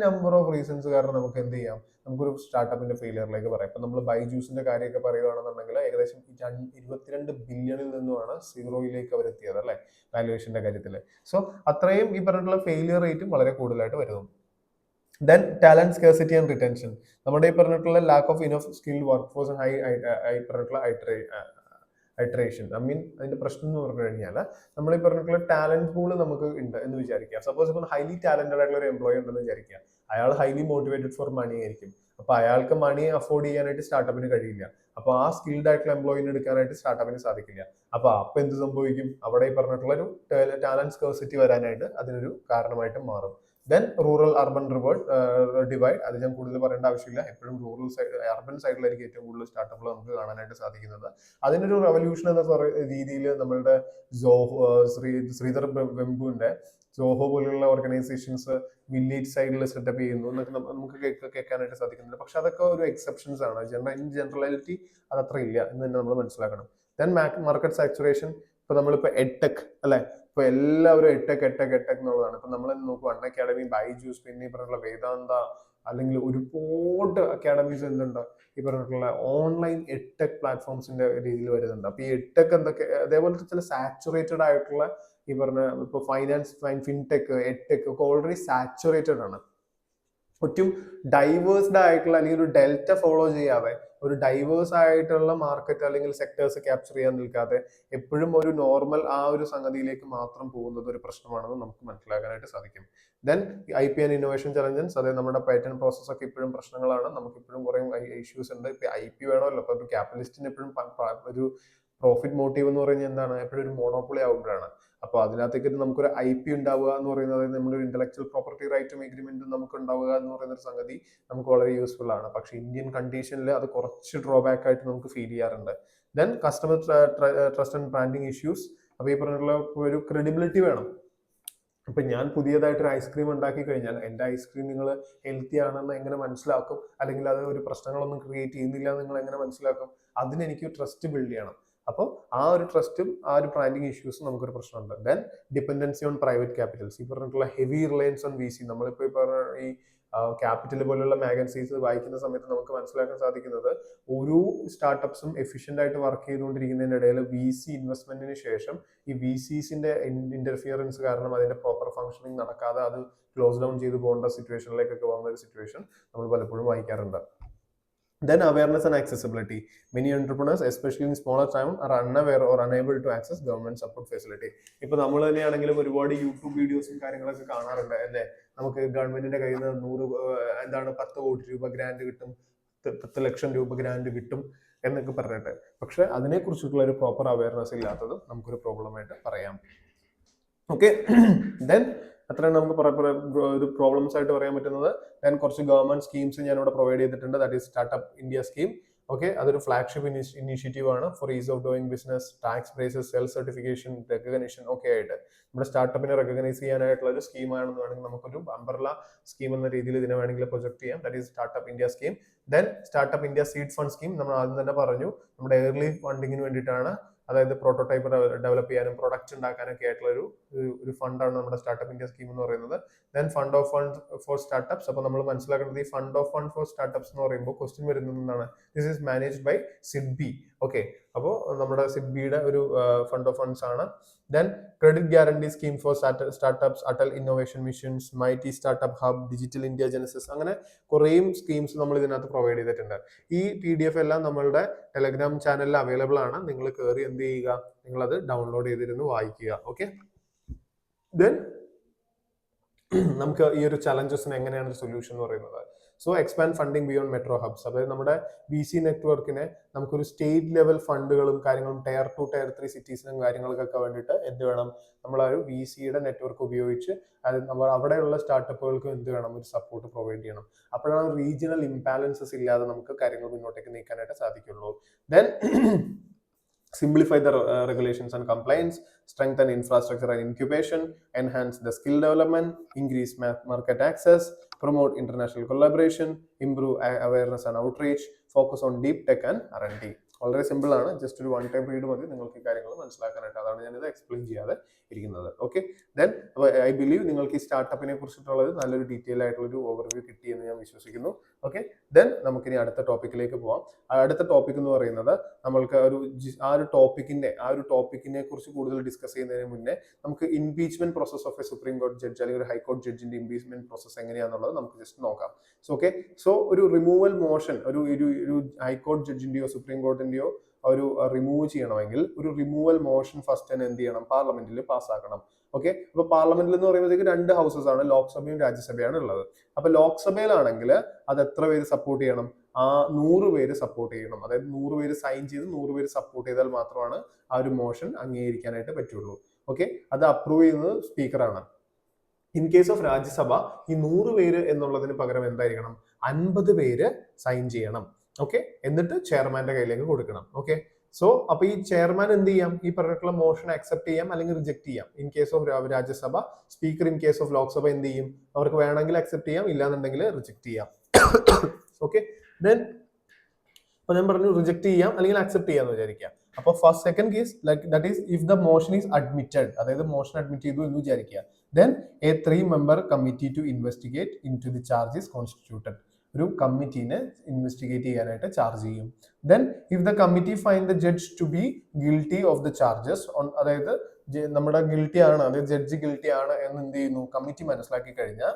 നമ്പർ ഓഫ് റീസൺസ് കാരണം നമുക്ക് എന്ത് ചെയ്യാം, നമുക്കൊരു സ്റ്റാർട്ടപ്പിന്റെ ഫെയിലിയറിലേക്ക് പറയാം. ഇപ്പൊ നമ്മൾ ബൈജൂസിന്റെ കാര്യമൊക്കെ പറയുകയാണെന്നുണ്ടെങ്കിൽ ഏകദേശം 22 ബില്യണിൽ നിന്നുമാണ് 0യിലേക്ക് അവർ എത്തിയത് അല്ലെ, വാല്യുവേഷന്റെ കാര്യത്തിൽ. സോ അത്രയും ഈ പറഞ്ഞിട്ടുള്ള ഫെയിലിയർ റേറ്റും വളരെ കൂടുതലായിട്ട് വരുന്നു. Then talent scarcity and retention. നമ്മുടെ ഈ പറഞ്ഞിട്ടുള്ള lack of enough skilled work force, high പറഞ്ഞിട്ടുള്ള ഐട്രേഷൻ. അതിന്റെ പ്രശ്നം എന്ന് പറഞ്ഞു കഴിഞ്ഞാൽ നമ്മൾ ഈ പറഞ്ഞിട്ടുള്ള ടാലന്റ് പൂള് നമുക്ക് ഉണ്ട് എന്ന് വിചാരിക്കുക. സപ്പോസ് ഇപ്പോൾ ഹൈലി ടാലന്റഡ് ആയിട്ടുള്ള ഒരു എംപ്ലോയി ഉണ്ടെന്ന് വിചാരിക്കുക. അയാൾ ഹൈലി മോട്ടിവേറ്റഡ് ഫോർ മണി ആയിരിക്കും. അപ്പൊ അയാൾക്ക് മണി അഫോർഡ് ചെയ്യാനായിട്ട് സ്റ്റാർട്ടപ്പിന് കഴിയില്ല. അപ്പൊ ആ സ്കിൽഡ് ആയിട്ടുള്ള എംപ്ലോയിനെ എടുക്കാനായിട്ട് സ്റ്റാർട്ടപ്പിന് സാധിക്കില്ല. അപ്പൊ എന്ത് സംഭവിക്കും? അവിടെ ഈ പറഞ്ഞിട്ടുള്ള ഒരു ടാലന്റ് സ്കേഴ്സിറ്റി വരാനായിട്ട് അതിനൊരു കാരണമായിട്ട് മാറും. Then rural urban divide. അത് ഞാൻ കൂടുതൽ പറയേണ്ട ആവശ്യമില്ല. എപ്പോഴും റൂറൽ സൈഡ്, അർബൻ സൈഡിലായിരിക്കും ഏറ്റവും കൂടുതൽ സ്റ്റാർട്ടപ്പുകൾ നമുക്ക് കാണാനായിട്ട് സാധിക്കുന്നത്. അതിനൊരു റെവല്യൂഷൻ എന്ന രീതിയിൽ നമ്മളുടെ ശ്രീധർ വെമ്പുവിന്റെ സോഹോ പോലുള്ള ഓർഗനൈസേഷൻസ് വില്ലേജ് സൈഡിൽ സെറ്റപ്പ് ചെയ്യുന്നു എന്നൊക്കെ നമുക്ക് കേൾക്കാനായിട്ട് സാധിക്കുന്നുണ്ട്. പക്ഷെ അതൊക്കെ ഒരു എക്സെപ്ഷൻസ് ആണ്. ജനറലാലിറ്റി അതത്ര ഇല്ല എന്ന് തന്നെ നമ്മൾ മനസ്സിലാക്കണം. Then market saturation. ഇപ്പൊ നമ്മളിപ്പോ എഡ്ടെക് അല്ലെ, ഇപ്പൊ എല്ലാവരും എഡ്ടെക് എന്നുള്ളതാണ്. ഇപ്പൊ നമ്മൾ നോക്കുക, അൺ അക്കാഡമി, ബൈജൂസ്, പിന്നെ ഈ പറഞ്ഞിട്ടുള്ള വേദാന്ത, അല്ലെങ്കിൽ ഒരുപാട് അക്കാഡമീസ് എന്തുണ്ട് ഈ പറഞ്ഞിട്ടുള്ള ഓൺലൈൻ എഡ്ടെക് പ്ലാറ്റ്ഫോംസിന്റെ രീതിയിൽ വരുന്നുണ്ട്. അപ്പൊ ഈ എഡ്ടെക് എന്തൊക്കെ അതേപോലത്തെ ചില സാച്ചുറേറ്റഡ് ആയിട്ടുള്ള ഈ പറഞ്ഞ ഇപ്പൊ ഫൈനാൻസ്, ഫിൻടെക്, എഡ്ടെക് ഒക്കെ ഓൾറെഡി സാച്ചുറേറ്റഡ് ആണ്. ഒറ്റും ഡൈവേഴ്സ്ഡ് ആയിട്ടുള്ള അല്ലെങ്കിൽ ഒരു ഡെൽറ്റ ഫോളോ ചെയ്യാതെ, ഒരു ഡൈവേഴ്സ് ആയിട്ടുള്ള മാർക്കറ്റ് അല്ലെങ്കിൽ സെക്ടേഴ്സ് ക്യാപ്ചർ ചെയ്യാൻ നിൽക്കാതെ എപ്പോഴും ഒരു നോർമൽ ആ ഒരു സംഗതിയിലേക്ക് മാത്രം പോകുന്നത് ഒരു പ്രശ്നമാണെന്ന് നമുക്ക് മനസ്സിലാക്കാനായിട്ട് സാധിക്കും. Then IP and innovation challenges. അതായത് നമ്മുടെ പേറ്റന്റ് പ്രോസസ് ഒക്കെ ഇപ്പോഴും പ്രശ്നങ്ങളാണ്. നമുക്ക് ഇപ്പോഴും കുറെ ഇഷ്യൂസ് ഉണ്ട്. ഇപ്പൊ IP വേണമല്ലോ. അപ്പൊ ഒരു ക്യാപിറ്റലിസ്റ്റിന് എപ്പോഴും ഒരു പ്രോഫിറ്റ് മോട്ടീവ് എന്ന് പറയുന്നത് എന്താണ്? എപ്പോഴും ഒരു മോണോപ്പൊളി ആകുമ്പോഴാണ്. അപ്പോൾ അതിനകത്തേക്ക് നമുക്കൊരു IP ഉണ്ടാവുക എന്ന് പറയുന്നത്, നമ്മുടെ ഒരു ഇന്റലക്ച്വൽ പ്രോപ്പർട്ടി റൈറ്റും എഗ്രിമെന്റും നമുക്ക് ഉണ്ടാവുക എന്ന് പറയുന്ന ഒരു സംഗതി നമുക്ക് വളരെ യൂസ്ഫുൾ ആണ്. പക്ഷെ ഇന്ത്യൻ കണ്ടീഷനിൽ അത് കുറച്ച് ഡ്രോബാക്ക് ആയിട്ട് നമുക്ക് ഫീൽ ചെയ്യാറുണ്ട്. Then customer trust and branding issues. അപ്പൊ ഈ പറഞ്ഞിട്ടുള്ള ഒരു ക്രെഡിബിലിറ്റി വേണം. ഇപ്പൊ ഞാൻ പുതിയതായിട്ടൊരു ഐസ്ക്രീം ഉണ്ടാക്കി കഴിഞ്ഞാൽ എന്റെ ഐസ്ക്രീം നിങ്ങൾ ഹെൽത്തി ആണെന്ന് എങ്ങനെ മനസ്സിലാക്കും? അല്ലെങ്കിൽ അത് ഒരു പ്രശ്നങ്ങളൊന്നും ക്രിയേറ്റ് ചെയ്യുന്നില്ല എന്ന് നിങ്ങൾ എങ്ങനെ മനസ്സിലാക്കും? അതിനെനിക്ക് ട്രസ്റ്റ് ബിൽഡ് ചെയ്യണം. അപ്പോൾ ആ ഒരു ട്രസ്റ്റും ആ ഒരു ബ്രാൻഡിങ് ഇഷ്യൂസും നമുക്കൊരു പ്രശ്നമുണ്ട്. Then dependency on private Capitals. ഈ പറഞ്ഞിട്ടുള്ള ഹെവി റിലയൻസ് ഓൺ VC. നമ്മളിപ്പോൾ ഈ പറഞ്ഞ ഈ ക്യാപിറ്റൽ പോലുള്ള മാഗസീൻസ് വായിക്കുന്ന സമയത്ത് നമുക്ക് മനസ്സിലാക്കാൻ സാധിക്കുന്നത്, ഓരോ സ്റ്റാർട്ടപ്സും എഫിഷ്യന്റ് ആയിട്ട് വർക്ക് ചെയ്തുകൊണ്ടിരിക്കുന്നതിനിടയിൽ VC ഇൻവെസ്റ്റ്മെന്റിന് ശേഷം ഈ VCസിന്റെ ഇന്റർഫിയറൻസ് കാരണം അതിന്റെ പ്രോപ്പർ ഫംഗ്ഷനിങ് നടക്കാതെ അത് ക്ലോസ് ഡൗൺ ചെയ്ത് പോകേണ്ട സിറ്റുവേഷനിലേക്കൊക്കെ വന്ന ഒരു സിറ്റുവേഷൻ നമ്മൾ പലപ്പോഴും വായിക്കാറുണ്ട്. Then awareness and accessibility. Many entrepreneurs, especially in smaller town, are unaware or unable to access government support facility. ഇപ്പൊ നമ്മൾ തന്നെയാണെങ്കിലും ഒരുപാട് യൂട്യൂബ് വീഡിയോസും കാര്യങ്ങളൊക്കെ കാണാറുണ്ട് അല്ലെ. നമുക്ക് ഗവൺമെന്റിന്റെ കയ്യിൽ നിന്ന് 10 കോടി രൂപ ഗ്രാന്റ് കിട്ടും, 10 ലക്ഷം രൂപ ഗ്രാന്റ് കിട്ടും എന്നൊക്കെ പറഞ്ഞിട്ട്. പക്ഷെ അതിനെക്കുറിച്ചിട്ടുള്ള ഒരു പ്രോപ്പർ അവയർനെസ് ഇല്ലാത്തതും നമുക്കൊരു പ്രോബ്ലം ആയിട്ട് പറയാം. ഓക്കെ, ദെൻ അത്രയാണ് നമുക്ക് ഒരു പ്രോബ്ലംസ് ആയിട്ട് പറയാൻ പറ്റുന്നത്. ദെൻ കുറച്ച് ഗവൺമെന്റ് സ്കീംസ് ഞാൻ ഇവിടെ പ്രൊവൈഡ് ചെയ്തിട്ടുണ്ട്. That is startup India scheme. Okay, അതൊരു ഫ്ലാഗ്ഷിപ്പ് ഇനീഷ്യേറ്റീവ് ആണ് for ease of doing business, tax braces, self certification, recognition ഒക്കെ ആയിട്ട് നമ്മുടെ സ്റ്റാർട്ടപ്പിനെ റെക്കഗ്നൈസ് ചെയ്യാനായിട്ടുള്ള ഒരു സ്കീമാണെന്ന് വേണമെങ്കിൽ നമുക്കൊരു അംബ്രല്ല സ്കീം എന്ന രീതിയിൽ ഇതിനെ വേണമെങ്കിൽ പ്രൊജക്ട് ചെയ്യാം. That is startup India scheme. Then startup India seed fund scheme, നമ്മൾ ആദ്യം തന്നെ പറഞ്ഞു നമ്മുടെ ഏർലി ഫണ്ടിങ്ങിന് വേണ്ടിയിട്ടാണ്. അതായത് പ്രോട്ടോടൈപ്പ് ഡെവലപ്പ് ചെയ്യാനും പ്രൊഡക്റ്റ് ഉണ്ടാക്കാനൊക്കെ ആയിട്ടുള്ള ഒരു ഫണ്ടാണ് നമ്മുടെ സ്റ്റാർട്ടപ്പ് ഇന്ത്യ സ്കീം എന്ന് പറയുന്നത്. Then fund of fund for startups. അപ്പോൾ നമ്മൾ മനസ്സിലാക്കേണ്ടത് ഈ fund of fund for startups എന്ന് പറയുമ്പോൾ ക്വസ്റ്റ്യൻ വരുന്നത് എന്താണ്? This is managed by SIDBI. Okay, അപ്പോൾ നമ്മുടെ സിഡ്ബിയുടെ ഒരു ഫണ്ട് ഓഫ് ഫണ്ട്സ് ആണ്. Then credit guarantee scheme for startups, Atal innovation missions, MeitY startup hub, digital India genesis, അങ്ങനെ കുറേയും സ്കീംസ് നമ്മൾ ഇതിനകത്ത് പ്രൊവൈഡ് ചെയ്തിട്ടുണ്ട്. ഈ PDF എല്ലാം നമ്മളുടെ ടെലഗ്രാം ചാനലിൽ അവൈലബിൾ ആണ്. നിങ്ങൾ കയറി എന്ത് ചെയ്യുക, നിങ്ങളത് ഡൗൺലോഡ് ചെയ്തിരുന്ന് വായിക്കുക. ഓക്കെ, ദെൻ നമുക്ക് ഈ ഒരു ചലഞ്ചസിന് എങ്ങനെയാണ് സൊല്യൂഷൻ എന്ന് പറയുന്നത്? So expand funding beyond metro hubs. അതായത് നമ്മുടെ VC നെറ്റ്വർക്കിനെ നമുക്കൊരു സ്റ്റേറ്റ് ലെവൽ ഫണ്ടുകളും കാര്യങ്ങളും Tier 2 Tier 3 സിറ്റീസിനും കാര്യങ്ങൾക്കൊക്കെ വേണ്ടിയിട്ട് എന്ത് വേണം, നമ്മൾ ആ ഒരു VCയുടെ നെറ്റ്വർക്ക് ഉപയോഗിച്ച് അത് നമ്മൾ അവിടെയുള്ള സ്റ്റാർട്ടപ്പുകൾക്ക് എന്ത് വേണം, ഒരു സപ്പോർട്ട് പ്രൊവൈഡ് ചെയ്യണം. അപ്പോഴാണ് റീജിയണൽ ഇംബാലൻസസ് ഇല്ലാതെ നമുക്ക് കാര്യങ്ങൾ മുന്നോട്ടേക്ക് നീക്കാനായിട്ട് സാധിക്കുള്ളൂ. Then simplify the regulations and compliance, strengthen infrastructure and incubation, enhance the skill development, increase market access, promote international collaboration, improve awareness and outreach, focus on deep tech and R&D. വളരെ simple ആണ്. Just ഒരു 1 time read മതി നിങ്ങൾക്ക് ഈ കാര്യങ്ങൾ മനസ്സിലാക്കാനായിട്ട്. അതാണ് ഞാനിത് എക്സ്പ്ലെയിൻ ചെയ്യാതെ ഇരിക്കുന്നത്. ഓക്കെ, ദെൻ ഐ ബിലീവ് നിങ്ങൾക്ക് ഈ സ്റ്റാർട്ടപ്പിനെ കുറിച്ചിട്ടുള്ളത് നല്ലൊരു ഡീറ്റെയിൽ ആയിട്ടുള്ളൊരു ഓവർവ്യൂ കിട്ടിയെന്ന് ഞാൻ വിശ്വസിക്കുന്നു. ഓക്കെ, ദെൻ നമുക്കിനി അടുത്ത ടോപ്പിക്കിലേക്ക് പോവാം. അടുത്ത ടോപ്പിക് എന്ന് പറയുന്നത് നമ്മൾക്ക് ആ ഒരു ടോപ്പിക്കിനെ കുറിച്ച് കൂടുതൽ ഡിസ്കസ് ചെയ്യുന്നതിന് മുന്നേ നമുക്ക് impeachment process of A supreme കോടതി ജഡ്ജ് അല്ലെങ്കിൽ ഒരു ഹൈക്കോടതി ജഡ്ജിന്റെ ഇംപീച്ച്മെന്റ് പ്രോസസ് എങ്ങനെയാണെന്നുള്ളത് നമുക്ക് ജസ്റ്റ് നോക്കാം. സോ ഒരു റിമൂവൽ മോഷൻ ഒരു ഹൈക്കോടതി ജഡ്ജിന്റെയോ സുപ്രീം കോടതിന്റെയോ ഒരു റിമൂവ് ചെയ്യണമെങ്കിൽ ഒരു റിമൂവൽ മോഷൻ ഫസ്റ്റ് തന്നെ എന്ത് ചെയ്യണം, പാർലമെന്റിൽ പാസ്സാക്കണം. ഓക്കെ, അപ്പൊ പാർലമെന്റിൽ എന്ന് പറയുമ്പോഴത്തേക്ക് 2 ഹൗസസ് ആണ്, ലോക്സഭയും രാജ്യസഭയാണ് ഉള്ളത്. അപ്പൊ ലോക്സഭയിലാണെങ്കിൽ അത് എത്ര പേര് സപ്പോർട്ട് ചെയ്യണം? 100 പേര് സപ്പോർട്ട് ചെയ്യണം. അതായത് 100 പേര് സൈൻ ചെയ്ത് 100 പേര് സപ്പോർട്ട് ചെയ്താൽ മാത്രമാണ് ആ ഒരു മോഷൻ അംഗീകരിക്കാനായിട്ട് പറ്റുള്ളൂ. ഓക്കെ, അത് അപ്രൂവ് ചെയ്യുന്നത് സ്പീക്കറാണ്. ഇൻ കേസ് ഓഫ് രാജ്യസഭ ഈ 100 പേര് എന്നുള്ളതിന് പകരം എന്തായിരിക്കണം, 50 പേര് സൈൻ ചെയ്യണം. ഓക്കെ, എന്നിട്ട് ചെയർമാന്റെ കയ്യിലേക്ക് കൊടുക്കണം. ഓക്കെ, സോ അപ്പൊ ഈ ചെയർമാൻ എന്ത് ചെയ്യാം, ഈ പറഞ്ഞിട്ടുള്ള മോഷൻ അക്സെപ്റ്റ് ചെയ്യാം അല്ലെങ്കിൽ റിജക്ട് ചെയ്യാം. In case of Rajya Sabha, speaker in case of Lok Sabha എന്ത് ചെയ്യും, അവർക്ക് വേണമെങ്കിൽ അക്സെപ്റ്റ് ചെയ്യാം, ഇല്ലാന്നുണ്ടെങ്കിൽ റിജക്ട് ചെയ്യാം. ഓക്കെ, ദെൻ അപ്പൊ ഞാൻ പറഞ്ഞു റിജക്ട് ചെയ്യാം അല്ലെങ്കിൽ അക്സെപ്റ്റ് ചെയ്യാന്ന് വിചാരിക്കാം. അപ്പൊ first second case that is if the motion is admitted, അതായത് മോഷൻ അഡ്മിറ്റ് ചെയ്തു എന്ന് വിചാരിക്കുക. Then a 3-member committee to investigate into the charges constituted. ഒരു കമ്മിറ്റീനെ ഇൻവെസ്റ്റിഗേറ്റ് ചെയ്യാനായിട്ട് ചാർജ് ചെയ്യും. Then if the committee find the judge to be guilty of the charges, അതായത് നമ്മുടെ ഗിൽറ്റി ആണ്, അതായത് ജഡ്ജ് ഗിൽറ്റി ആണ് എന്ന് എന്ത് ചെയ്യുന്നു, കമ്മിറ്റി മനസ്സിലാക്കി കഴിഞ്ഞാൽ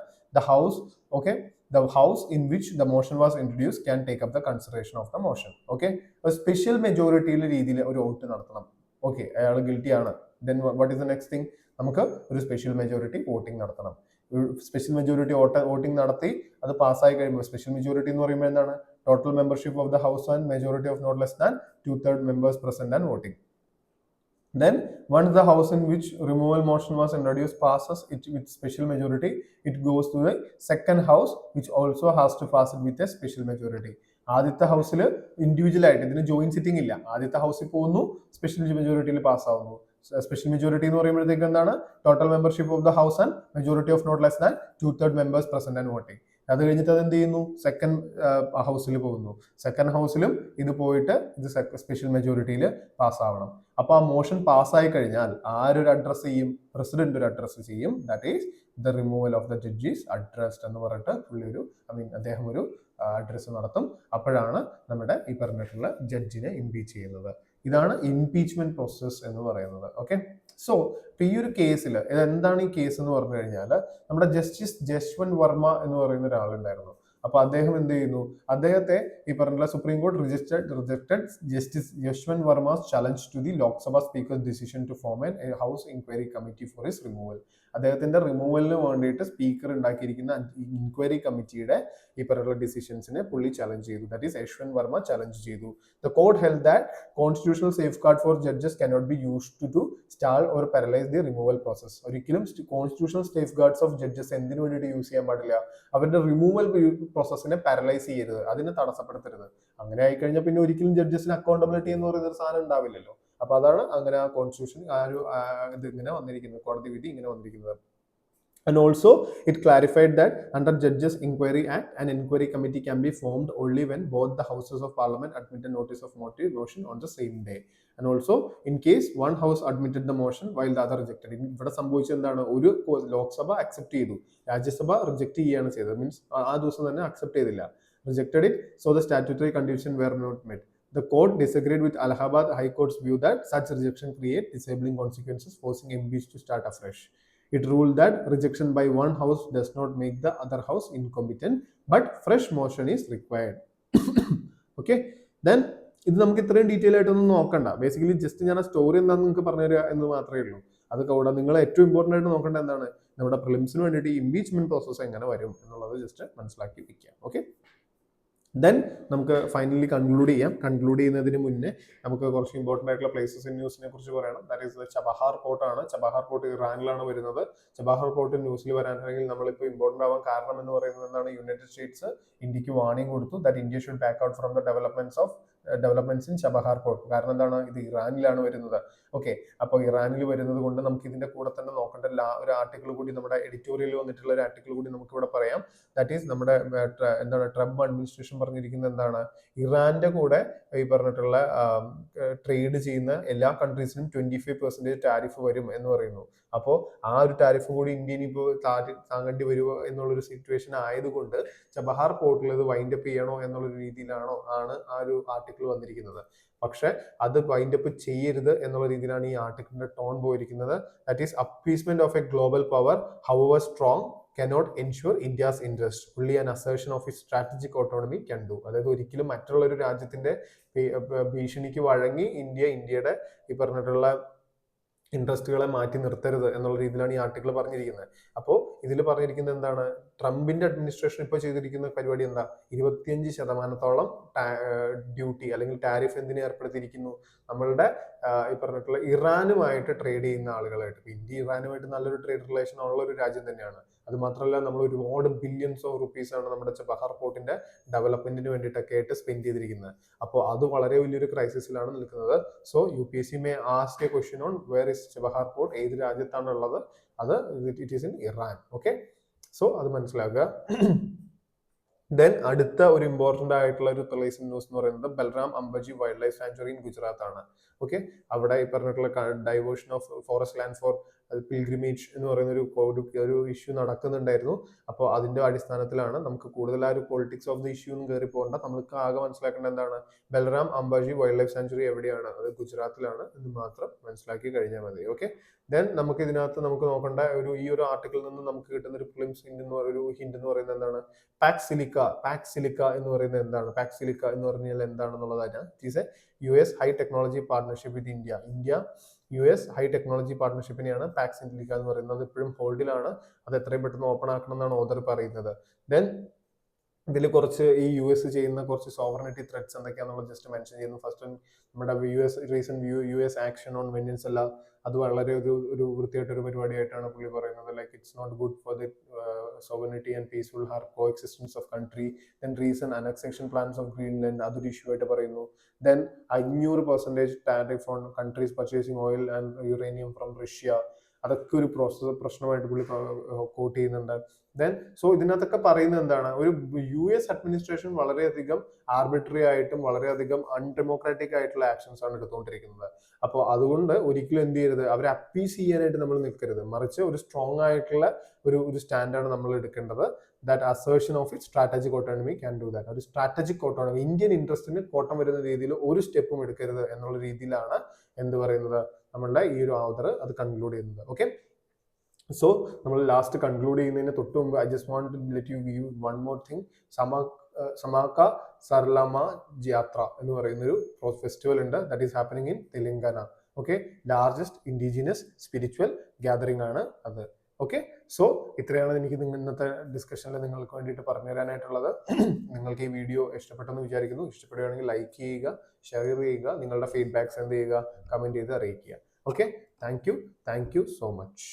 the house in which the motion was introduced can take up the consideration of the motion. Okay, a special majority രീതിയിൽ ഒരു വോട്ട് നടത്തണം. ഓക്കെ, അയാൾ ഗിൽറ്റി ആണ്. then what is the next thing, നമുക്ക് ഒരു സ്പെഷ്യൽ മെജോറിറ്റി വോട്ടിംഗ് നടത്തണം. Special majority voting നടത്തി അത് പാസ്സായി കഴിയുമ്പോൾ, സ്പെഷ്യൽ മെജോറിറ്റി എന്ന് പറയുമ്പോൾ എന്താണ്, total membership of the house and majority of not less than 2/3 members present and voting. Then once the house in which removal motion was introduced passes it with special majority, it goes to the second house which also has to pass it with a special majority. ആദ്യത്തെ ഹൗസിൽ individual ആയിട്ട് ഇതിന് joint sitting ഇല്ല. ആദ്യത്തെ ഹൗസിൽ പോകുന്നു, സ്പെഷ്യൽ മെജോറിറ്റിയിൽ പാസ് ആവുന്നു. സ്പെഷ്യൽ മെജോറിറ്റി എന്ന് പറയുമ്പോഴത്തേക്ക് എന്താണ്, total membership of the house and majority of not less than 2/3 members present and voting. അത് കഴിഞ്ഞിട്ട് അത് എന്ത് ചെയ്യുന്നു, സെക്കൻഡ് ഹൗസിൽ പോകുന്നു. സെക്കൻഡ് ഹൗസിലും ഇത് പോയിട്ട് ഇത് സ്പെഷ്യൽ മെജോറിറ്റിയിൽ പാസ്സാവണം. അപ്പൊ ആ മോഷൻ പാസ്സായി കഴിഞ്ഞാൽ ആരൊരു അഡ്രസ് ചെയ്യും, പ്രസിഡന്റ് ഒരു അഡ്രസ് ചെയ്യും. That is the removal of the judges addressed എന്ന് പറഞ്ഞിട്ട് അദ്ദേഹം ഒരു അഡ്രസ് നടത്തും. അപ്പോഴാണ് നമ്മുടെ ഈ പറഞ്ഞിട്ടുള്ള ജഡ്ജിനെ ഇംപീച്ച് ചെയ്യുന്നത്. ഇതാണ് ഇംപീച്ച്മെന്റ് പ്രോസസ് എന്ന് പറയുന്നത്. ഓക്കെ, സോ ഈ ഒരു കേസിൽ എന്താണ് ഈ കേസ് എന്ന് പറഞ്ഞു കഴിഞ്ഞാൽ, നമ്മുടെ ജസ്റ്റിസ് ജശ്വന്ത് വർമ്മ എന്ന് പറയുന്ന ഒരാളുണ്ടായിരുന്നു. അപ്പൊ അദ്ദേഹം എന്ത് ചെയ്യുന്നു, അദ്ദേഹത്തെ ഈ പറഞ്ഞ സുപ്രീം കോടതി rejected justice Jaswant Varma's challenge to the Lok Sabha speaker decision to form a house inquiry committee for his removal. അദ്ദേഹത്തിന്റെ റിമൂവലിന് വേണ്ടിയിട്ട് സ്പീക്കർ ഉണ്ടാക്കിയിരിക്കുന്ന ഇൻക്വയറി കമ്മിറ്റിയുടെ ഈ പറയുന്ന ഡിസിഷൻസിനെ പുള്ളി ചലഞ്ച് ചെയ്തു. That is Yashwant Varma challenge ചെയ്തു. The court held that constitutional safeguard for judges cannot be used to stall or paralyse the removal process. ഒരിക്കലും constitutional safeguards of judges എന്തിനു വേണ്ടിയിട്ട് യൂസ് ചെയ്യാൻ പാടില്ല, അവരുടെ റിമൂവൽ പ്രോസസ്സിനെ പാരലൈസ് ചെയ്യരുത്, അതിനെ തടസ്സപ്പെടുത്തരുത്. അങ്ങനെ ആയിക്കഴിഞ്ഞാൽ പിന്നെ ഒരിക്കലും ജഡ്ജസിന് അക്കൗണ്ടബിലിറ്റി എന്ന് പറയുന്ന ഒരു സാധനം ഉണ്ടാവില്ലല്ലോ. അപ്പൊ അതാണ് അങ്ങനെ ആ കോൺസ്റ്റിറ്റ്യൂഷൻ ഇത് ഇങ്ങനെ വന്നിരിക്കുന്നത്, കോടതി വിധി ഇങ്ങനെ വന്നിരിക്കുന്നത്. And also, it clarified that under Judges Inquiry Act, an inquiry committee can be formed only when both the houses of parliament admit a notice of motion on the same day. And also, in case one house admitted the motion while the other rejected. ഇവിടെ സംഭവിച്ചത് എന്താണ്, ഒരു Lok Sabha accept ചെയ്തു, Rajya Sabha reject ചെയ്യുകയാണ് ചെയ്തത്. Means ആ ദിവസം തന്നെ അക്സെപ്റ്റ് ചെയ്തില്ല, rejected it, so the statutory conditions were not met. The court disagreed with Allahabad High Court's view that such rejection create disabling consequences, forcing MPs to start afresh. It ruled that rejection by one house does not make the other house incompetent, but fresh motion is required. Okay, then ഇത് നമുക്ക് ഇത്രയും detail ആയിട്ടൊന്നും നോക്കണ്ട. Basically just ഞാൻ ആ story എന്താണെന്ന് നിങ്ങൾക്ക് പറഞ്ഞുതരിക എന്ന് മാത്രമേ ഉള്ളൂ. അത് കൂടെ നിങ്ങൾ ഏറ്റവും ഇമ്പോർട്ടൻ്റ് ആയിട്ട് നോക്കേണ്ടത് എന്താണ്, നമ്മുടെ പ്രിലിംസിന് വേണ്ടിയിട്ട് ഇംപീച്ച്മെന്റ് പ്രോസസ്സ് എങ്ങനെ വരും എന്നുള്ളത് ജസ്റ്റ് മനസ്സിലാക്കി വെക്കുക. ഓക്കെ, ദെൻ നമുക്ക് ഫൈനലി കൺക്ലൂഡ് ചെയ്യാം. കൺക്ലൂഡ് ചെയ്യുന്നതിന് മുന്നേ നമുക്ക് കുറച്ച് ഇമ്പോർട്ടൻ്റ് ആയിട്ടുള്ള പ്ലേസസ് ഇൻ ന്യൂസിനെ കുറിച്ച് പറയണം. ദാറ്റ് ഈസ് ചബഹാർ പോർട്ടാണ്. ചബഹാർ പോർട്ട് ഇറാനിലാണ് വരുന്നത്. ചബഹാർ പോർട്ട് ന്യൂസിൽ വരാനാണെങ്കിൽ നമ്മളിപ്പോൾ ഇമ്പോർട്ടൻ്റ് ആവാൻ കാരണം എന്ന് പറയുന്നത് എന്താണ്, യുണൈറ്റഡ് സ്റ്റേറ്റ്സ് ഇന്ത്യക്ക് വാർണിംഗ് കൊടുത്തു that India should back out from the developments in Chabahar port. കാരണം എന്താണ്, ഇത് ഇറാനിലാണ് വരുന്നത്. ഓക്കെ, അപ്പോൾ ഇറാനിൽ വരുന്നത് കൊണ്ട് നമുക്ക് ഇതിന്റെ കൂടെ തന്നെ നോക്കേണ്ട ഒരു ആർട്ടിക്കിൾ കൂടി, നമ്മുടെ എഡിറ്റോറിയൽ വന്നിട്ടുള്ള ഒരു ആർട്ടിക്കിൾ കൂടി നമുക്ക് ഇവിടെ പറയാം. ദാറ്റ് ഈസ് നമ്മുടെ എന്താണ്, ട്രംപ് അഡ്മിനിസ്ട്രേഷൻ പറഞ്ഞിരിക്കുന്നത് എന്താണ്, ഇറാന്റെ കൂടെ ഈ പറഞ്ഞിട്ടുള്ള ട്രേഡ് ചെയ്യുന്ന എല്ലാ കൺട്രീസിനും 25% ടാരിഫ് വരും എന്ന് പറയുന്നു. അപ്പോൾ ആ ഒരു ടാരിഫ് കൂടി ഇന്ത്യയിൽ ഇപ്പോൾ താങ്ങേണ്ടി വരുമോ എന്നുള്ളൊരു സിറ്റുവേഷൻ ആയതുകൊണ്ട് ചബഹാർ പോർട്ടിൽ ഇത് വൈൻഡപ്പ് ചെയ്യണോ എന്നുള്ളൊരു രീതിയിലാണ് ആ ഒരു ആർട്ടിക്കിൾ വന്നിരിക്കുന്നത്. പക്ഷെ അത് വൈൻഡപ്പ് ചെയ്യരുത് എന്നുള്ള രീതിയിലാണ് ഈ ആർട്ടിക്കിളിന്റെ ടോൺ പോയിരിക്കുന്നത്. That is appeasement of A global power however strong cannot ensure India's interest. Only an assertion of its strategic autonomy can do. അതായത് ഒരിക്കലും മറ്റുള്ള ഒരു രാജ്യത്തിന്റെ ഭീഷണിക്ക് വഴങ്ങി ഇന്ത്യയുടെ ഈ പറഞ്ഞിട്ടുള്ള ഇൻട്രസ്റ്റുകളെ മാറ്റി നിർത്തരുത് എന്നുള്ള രീതിയിലാണ് ഈ ആർട്ടിക്കിൾ പറഞ്ഞിരിക്കുന്നത്. അപ്പോൾ ഇതിൽ പറഞ്ഞിരിക്കുന്നത് എന്താണ്, ട്രംപിന്റെ അഡ്മിനിസ്ട്രേഷൻ ഇപ്പോൾ ചെയ്തിരിക്കുന്ന പരിപാടി എന്താ, 25% ഡ്യൂട്ടി അല്ലെങ്കിൽ ടാരിഫ് എന്തിനെ ഏർപ്പെടുത്തിയിരിക്കുന്നു, നമ്മളുടെ ഈ പറഞ്ഞിട്ടുള്ള ഇറാനുമായിട്ട് ട്രേഡ് ചെയ്യുന്ന ആളുകളായിട്ട്. ഇന്ത്യ ഇറാനുമായിട്ട് നല്ലൊരു ട്രേഡ് റിലേഷൻ ഉള്ള ഒരു രാജ്യം തന്നെയാണ്. അത് മാത്രമല്ല, നമ്മൾ ഒരുപാട് ബില്യൺസ് ഓഫ് റുപ്പീസ് ആണ് നമ്മുടെ ചബഹാർ പോർട്ടിന്റെ ഡെവലപ്മെന്റിന് വേണ്ടിയിട്ടൊക്കെ ആയിട്ട് സ്പെൻഡ് ചെയ്തിരിക്കുന്നത്. അപ്പോൾ അത് വളരെ വലിയൊരു ക്രൈസിസിലാണ് നിൽക്കുന്നത്. So UPSC may ask a question on where is Chabahar port, ഏത് രാജ്യത്താണ് ഉള്ളത്, അത് it is in Iran. Okay, so അത് മനസ്സിലാക്കുക. ദെൻ അടുത്ത ഒരു ഇമ്പോർട്ടന്റ് ആയിട്ടുള്ള ഒരു പ്ലേസ് ന്യൂസ് എന്ന് പറയുന്നത് Balram Ambaji wildlife sanctuary in Gujarat ആണ്. ഓക്കെ, അവിടെ ഈ പറഞ്ഞിട്ടുള്ള diversion of forest land for pilgrimage എന്ന് പറയുന്ന ഒരു ഇഷ്യൂ നടക്കുന്നുണ്ടായിരുന്നു. അപ്പോൾ അതിന്റെ അടിസ്ഥാനത്തിലാണ് നമുക്ക് കൂടുതൽ ആ ഒരു പൊളിറ്റിക്സ് ഓഫ് ദി ഇഷ്യൂ കയറി പോകേണ്ട. നമുക്ക് ആകെ മനസ്സിലാക്കേണ്ട എന്താണ്, Balram Ambaji wild life sanctuary എവിടെയാണ്, അത് ഗുജറാത്തിലാണ് എന്ന് മാത്രം മനസ്സിലാക്കി കഴിഞ്ഞാൽ മതി. ഓക്കെ, ദെൻ നമുക്ക് ഇതിനകത്ത് നമുക്ക് നോക്കേണ്ട ഈ ഒരു ആർട്ടിക്കിളിൽ നിന്ന് നമുക്ക് കിട്ടുന്ന ഒരു പ്രിലിംസ് ഹിന്റ് എന്ന് പറയുന്നത് എന്താണ്, പാക്സിലിക്ക എന്ന് പറയുന്നത് എന്താണ്, പാക്സിലിക്ക എന്ന് പറഞ്ഞാൽ എന്താണെന്നുള്ളതാണ്. It is a US high technology partnership with India US high technology പാർട്ണർഷിപ്പിനെയാണ് പാക്സിലിക്ക എന്ന് പറയുന്നത്. ഇപ്പോഴും ഹോൾഡിലാണ്. അത് എത്രയും പെട്ടെന്ന് ഓപ്പൺ ആക്കണം എന്നാണ് ഓദർ പറയുന്നത്. ദെൻ ഇതിൽ കുറച്ച് ഈ US ചെയ്യുന്ന കുറച്ച് സോവറിനിറ്റി ത്രെറ്റ്സ് എന്തൊക്കെയാണെന്നുള്ളത് ജസ്റ്റ് മെൻഷൻ ചെയ്യുന്നു. ഫസ്റ്റ് നമ്മുടെ US ആക്ഷൻ ഓൺ വെനിൻസുല, അത് വളരെ ഒരു വൃത്തിയായിട്ടൊരു പരിപാടിയായിട്ടാണ് പുള്ളി പറയുന്നത്. Like it's not good for the sovereignty and peaceful coexistence of country. Then recent annexation plans of Greenland, അതൊരു ഇഷ്യൂ ആയിട്ട് പറയുന്നു. Then 500% tariff on countries purchasing oil and uranium from Russia, അതൊക്കെ ഒരു പ്രശ്നമായിട്ട് പുള്ളി കോട്ട് ചെയ്യുന്നുണ്ട്. ദെൻ ഇതിനകത്തൊക്കെ പറയുന്നത് എന്താണ്, ഒരു US അഡ്മിനിസ്ട്രേഷൻ വളരെയധികം ആർബിട്രറി ആയിട്ടും വളരെയധികം അൺഡെമോക്രാറ്റിക് ആയിട്ടുള്ള ആക്ഷൻസ് ആണ് എടുത്തുകൊണ്ടിരിക്കുന്നത്. അപ്പോൾ അതുകൊണ്ട് ഒരിക്കലും എന്ത് ചെയ്യരുത്, അവരെ അപ്പീസ് ചെയ്യാനായിട്ട് നമ്മൾ നിൽക്കരുത്, മറിച്ച് ഒരു സ്ട്രോങ് ആയിട്ടുള്ള ഒരു സ്റ്റാൻഡാണ് നമ്മൾ എടുക്കേണ്ടത്. That assertion of it strategic autonomy can do that. ഒരു സ്ട്രാറ്റജിക് ഓട്ടോണമി, ഇന്ത്യൻ ഇൻട്രസ്റ്റിന് കോട്ടം വരുന്ന രീതിയിൽ ഒരു സ്റ്റെപ്പും എടുക്കരുത് എന്നുള്ള രീതിയിലാണ് എന്ത് പറയുന്നത്, നമ്മളുടെ ഈ ഒരു ഓദർ അത് കൺക്ലൂഡ് ചെയ്യുന്നത്. ഓക്കെ, സോ നമ്മൾ ലാസ്റ്റ് കൺക്ലൂഡ് ചെയ്യുന്നതിന് തൊട്ട് മുമ്പ് I just want to let you give one more thing. Sammakka Saralamma Jatara എന്ന് പറയുന്ന ഒരു ഫെസ്റ്റിവൽ ഉണ്ട്. That is happening in Telangana. Okay, largest indigenous spiritual gathering ആണ് അത്. ഓക്കെ, സോ ഇത്രയാണ് എനിക്ക് ഇന്നത്തെ ഡിസ്കഷനിൽ നിങ്ങൾക്ക് വേണ്ടിയിട്ട് പറഞ്ഞു തരാനായിട്ടുള്ളത്. നിങ്ങൾക്ക് ഈ വീഡിയോ ഇഷ്ടപ്പെട്ടെന്ന് വിചാരിക്കുന്നു. ഇഷ്ടപ്പെടുകയാണെങ്കിൽ ലൈക്ക് ചെയ്യുക, ഷെയർ ചെയ്യുക, നിങ്ങളുടെ ഫീഡ്ബാക്സ് എന്ത് ചെയ്യുക, കമന്റ് ചെയ്ത് അറിയിക്കുക. Okay, thank you so much.